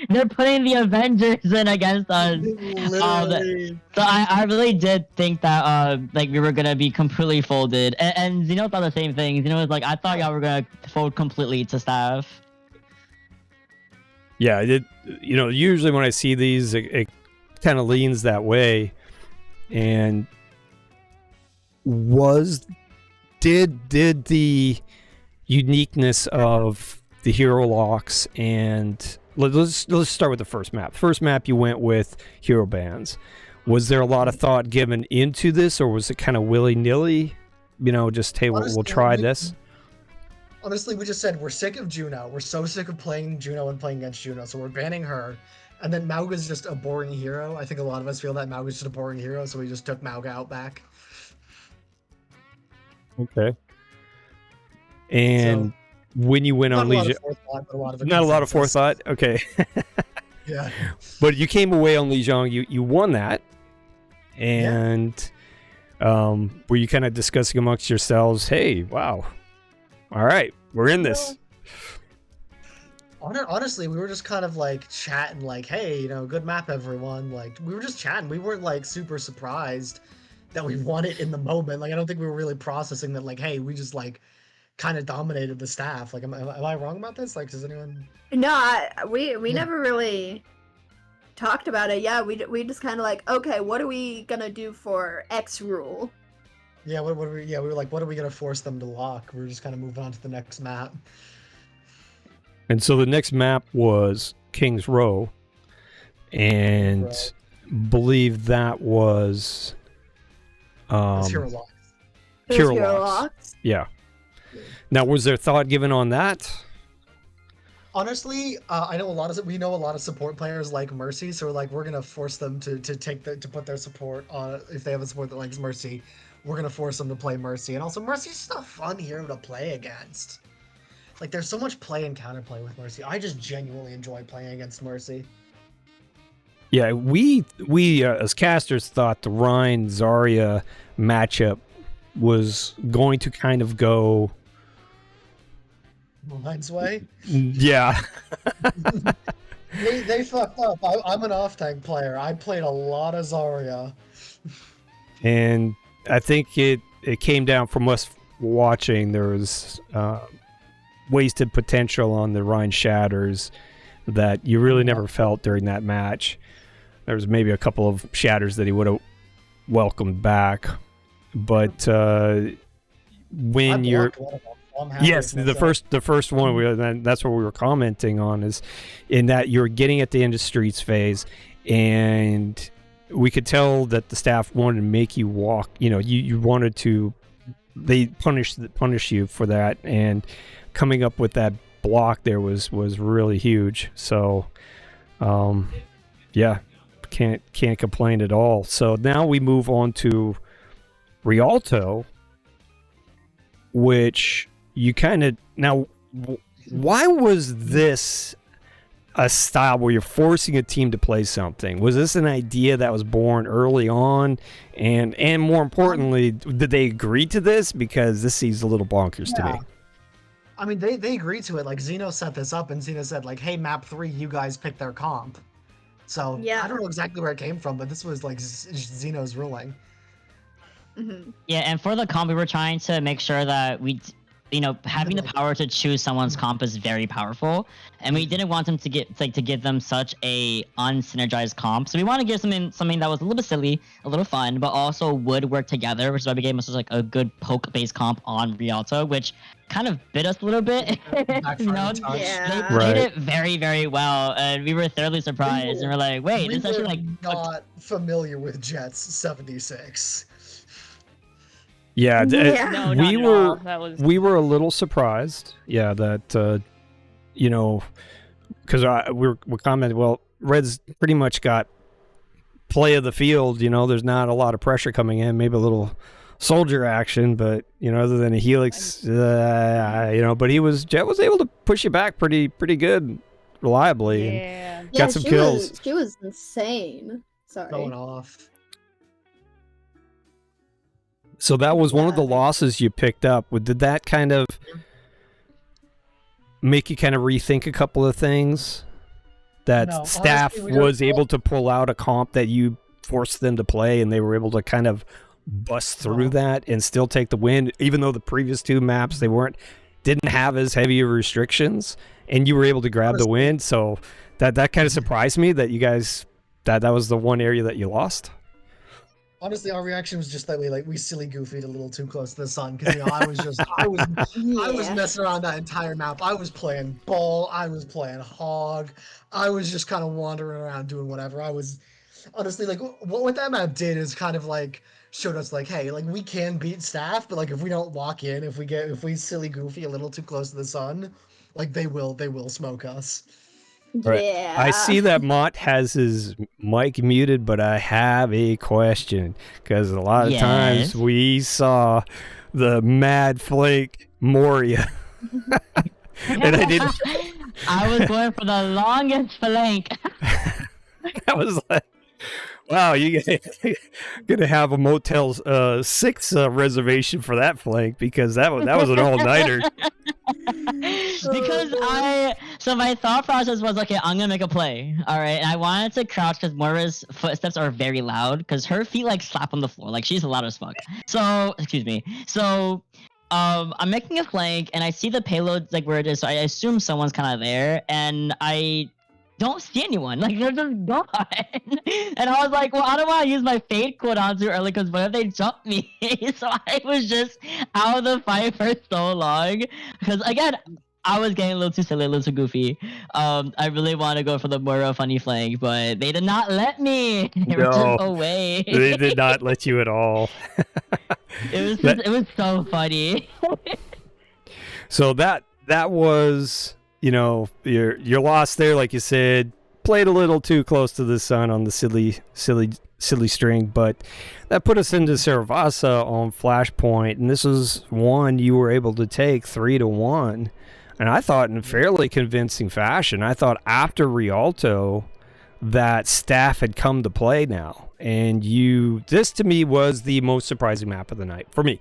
they're putting the Avengers in against us. Literally. So I really did think that, we were going to be completely folded. And Zeno thought the same thing. Zeno was like, I thought y'all were going to fold completely to staff. Yeah, I did. Usually when I see these, it kind of leans that way. And did the uniqueness of the hero locks, and let's start with the first map. First map you went with hero bands. Was there a lot of thought given into this, or was it kind of willy-nilly? Just hey, we'll try this. Honestly, we just said we're sick of Juno. We're so sick of playing Juno and playing against Juno, so we're banning her. And then Mauga's just a boring hero. I think a lot of us feel that Mauga's just a boring hero, so we just took Mauga out back. Okay. And when you went on Legion, not a lot of forethought. Okay. Yeah. But you came away on Lijiang. You won that, and were you kind of discussing amongst yourselves? Hey, wow. All right, we're in this. Honestly, we were just kind of chatting, hey, good map, everyone. We were just chatting. We weren't super surprised that we won it in the moment. Like I don't think we were really processing that. Like, hey, we just like kind of dominated the staff. Like, am I wrong about this? Like, does anyone? No, we never really talked about it. Yeah, we just kind of like, okay, what are we gonna do for X rule? Yeah, we were like, what are we gonna force them to lock? We were just kind of moving on to the next map. And so the next map was King's Row, and believe that was It's Hero Lock. Hero Hero Locks. Locks. Yeah. Now, was there thought given on that? Honestly, I know we know a lot of support players like Mercy, so we're gonna force them to put their support on. If they have a support that likes Mercy, we're gonna force them to play Mercy. And also, Mercy's just a fun hero to play against. Like, there's so much play and counterplay with Mercy. I just genuinely enjoy playing against Mercy. Yeah, we as casters thought the Rhine Zarya matchup was going to kind of go. Mine's way. Yeah. They fucked up. I'm an off-tank player. I played a lot of Zarya. And I think it came down from us watching. There was wasted potential on the Rhine Shatters that you really never felt during that match. There was maybe a couple of Shatters that he would have welcomed back. But when you're... Yes, the first one, that's what we were commenting on, is in that you're getting at the end of Streets phase, and we could tell that the staff wanted to make you walk. You know, you wanted to, they punish you for that, and coming up with that block there was really huge. So, yeah, can't complain at all. So now we move on to Rialto, which you kind of now. Why was this a style where you're forcing a team to play something? Was this an idea that was born early on, and more importantly, did they agree to this? Because this seems a little bonkers to me. I mean, they agreed to it. Like, Xeno set this up, and Xeno said, like, hey, map 3, you guys pick their comp. So, Yeah. I don't know exactly where it came from, but this was, like, Xeno's ruling. Mm-hmm. Yeah, and for the comp, we were trying to make sure that having the power to choose someone's comp is very powerful, and we didn't want them to give them such a unsynergized comp. So we want to give something that was a little bit silly, a little fun, but also would work together, which is why we gave us like a good poke-based comp on Rialto, which kind of bit us a little bit. Yeah. They played it very, very well, and we were thoroughly surprised, and we're like, wait, this is actually like not familiar with Jets 76. Yeah, No, not we at were all. That was... we were a little surprised. Yeah, that because we're commenting. Well, Red's pretty much got play of the field. You know, there's not a lot of pressure coming in. Maybe a little soldier action, but other than a Helix, but Jet was able to push you back pretty good, reliably. Yeah. And got some kills. She was insane. Sorry. Going off. So that was one of the losses you picked up. Did that kind of make you kind of rethink a couple of things? That No, staff honestly, was able to pull out a comp that you forced them to play, and they were able to kind of bust through that and still take the win, even though the previous two maps didn't have as heavy of restrictions, and you were able to grab the win. So that kind of surprised me that you guys that was the one area that you lost. Honestly, our reaction was just that we silly goofied a little too close to the sun, because I was messing around that entire map. I was playing ball, I was playing hog, I was just kind of wandering around doing whatever. I was honestly like, what that map did is kind of like showed us like, hey, like we can beat staff, but like if we don't lock in, if we silly goofy a little too close to the sun, like they will smoke us. Right. Yeah. I see that Mott has his mic muted, but I have a question, because a lot of times we saw the Mad Flake Moria. And I didn't. I was going for the longest flank. I was like, wow, you're gonna have a Motel 6 reservation for that flank, because that was an all-nighter. Because so my thought process was, okay, I'm gonna make a play, all right, and I wanted to crouch because Moira's footsteps are very loud because her feet like slap on the floor, like she's loud as fuck. So excuse me. So I'm making a flank and I see the payload like where it is, so I assume someone's kind of there, and I don't see anyone. Like they're just gone. And I was like, well, I don't want to use my fade cooldown too early because what if they jump me? So I was just out of the fight for so long because again, I was getting a little too silly, a little too goofy. I really want to go for the Moira funny flank, but they did not let me. They were No, just away. they did not let you at all. It was so funny. So that was, you know, your loss there, like you said, played a little too close to the sun on the silly string, but that put us into Saravasa on Flashpoint, and this was one you were able to take 3-1, and I thought in fairly convincing fashion. I thought after Rialto that staff had come to play now, and this to me was the most surprising map of the night for me.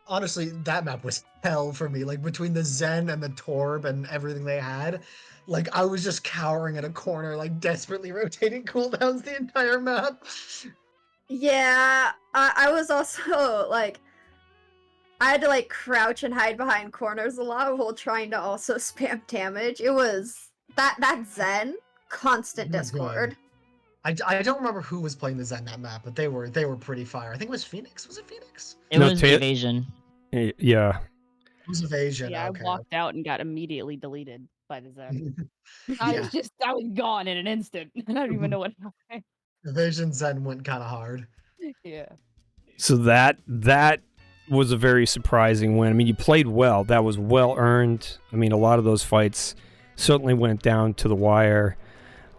Honestly, that map was hell for me. Like between the Zen and the Torb and everything they had, like I was just cowering in a corner, like desperately rotating cooldowns the entire map. Yeah, I was also like, I had to like crouch and hide behind corners a lot while trying to also spam damage. It was that Zen constant discord. I don't remember who was playing the Zen that map, but they were pretty fire. I think it was Phoenix. Was it Phoenix? It was Evasion. Yeah. It was Evasion. Yeah, okay. I walked out and got immediately deleted by the Zen. Yeah. I was gone in an instant. I don't even know what happened. Evasion Zen went kind of hard. Yeah. So that was a very surprising win. I mean, you played well. That was well earned. I mean, a lot of those fights certainly went down to the wire.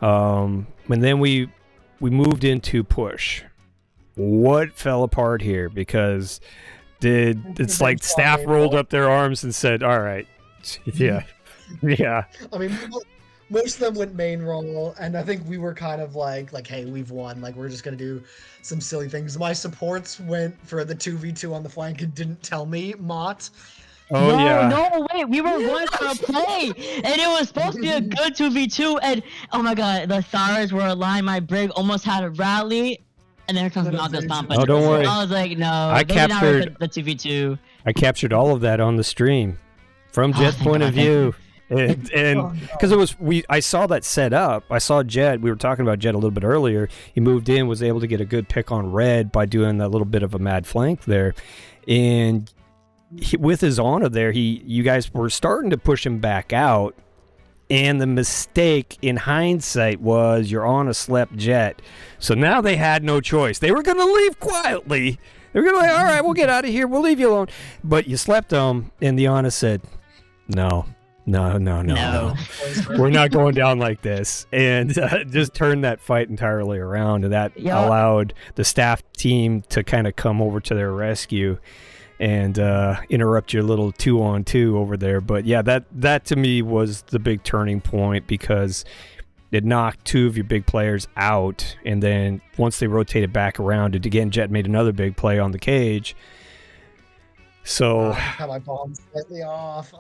And then we moved into push. What fell apart here? Because it's like staff rolled up their arms and said, all right, yeah. I mean, most of them went main role, and I think we were kind of like, hey, we've won. Like, we're just going to do some silly things. My supports went for the 2v2 on the flank and didn't tell me, Mott. Oh, yeah. No, wait, we were going for a play, and it was supposed to be a good 2v2, and oh my god, the stars were aligned, my brig almost had a rally, and then it comes Naga Stomp. Oh, don't worry. I was like, no, I they did not captured work the 2v2. I captured all of that on the stream from Jet's point of view. And because I saw that set up. I saw Jet. We were talking about Jet a little bit earlier. He moved in, was able to get a good pick on red by doing that little bit of a mad flank there, and with his Ana there, you guys were starting to push him back out, and the mistake in hindsight was your Ana slept Jet. So now they had no choice. They were going to leave quietly. They were going to be like, all right, we'll get out of here. We'll leave you alone. But you slept them, and the Ana said, no. We're not going down like this, and just turned that fight entirely around, and that allowed the staff team to kind of come over to their rescue and interrupt your little 2-on-2 over there. But yeah, that to me was the big turning point, because it knocked two of your big players out, and then once they rotated back around, and again, Jet made another big play on the cage. So had my bomb slightly off.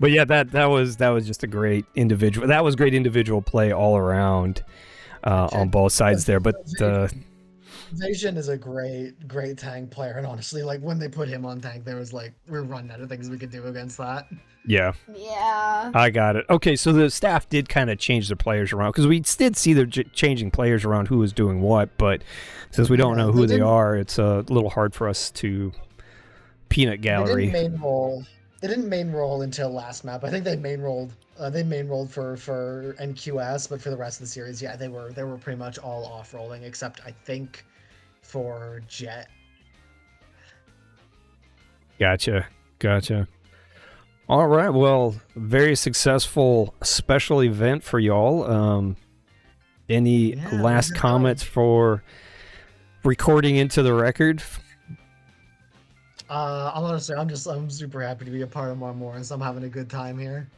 But yeah, that was just a great individual. That was great individual play all around on both sides there. But Vision is a great tank player, and honestly, like when they put him on tank, there was like we're running out of things we could do against that. Yeah. Yeah. I got it. Okay, so the staff did kind of change their players around, because we did see them changing players around who was doing what, but since we don't know who they are, it's a little hard for us to peanut gallery. They didn't main roll until last map. I think they main rolled. For NQS, but for the rest of the series, yeah, they were pretty much all off rolling, except I think for Jet. Gotcha. All right, well, very successful special event for y'all. Any last comments for recording into the record? Honestly, I'm super happy to be a part of Marmorans. I'm having a good time here.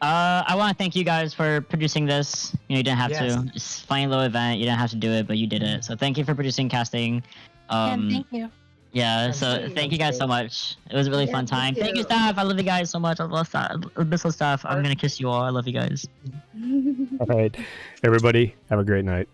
I want to thank you guys for producing this. You didn't have to. It's a funny little event. You didn't have to do it, but you did it. So thank you for producing, casting. And thank you. Yeah, Sounds so good. thank you Sounds guys so good. much. It was a really Yeah, fun thank time. Thank you, you. staff. I love you guys so much. I love staff. Abyssal staff. I'm gonna kiss you all. I love you guys. All right, everybody, have a great night.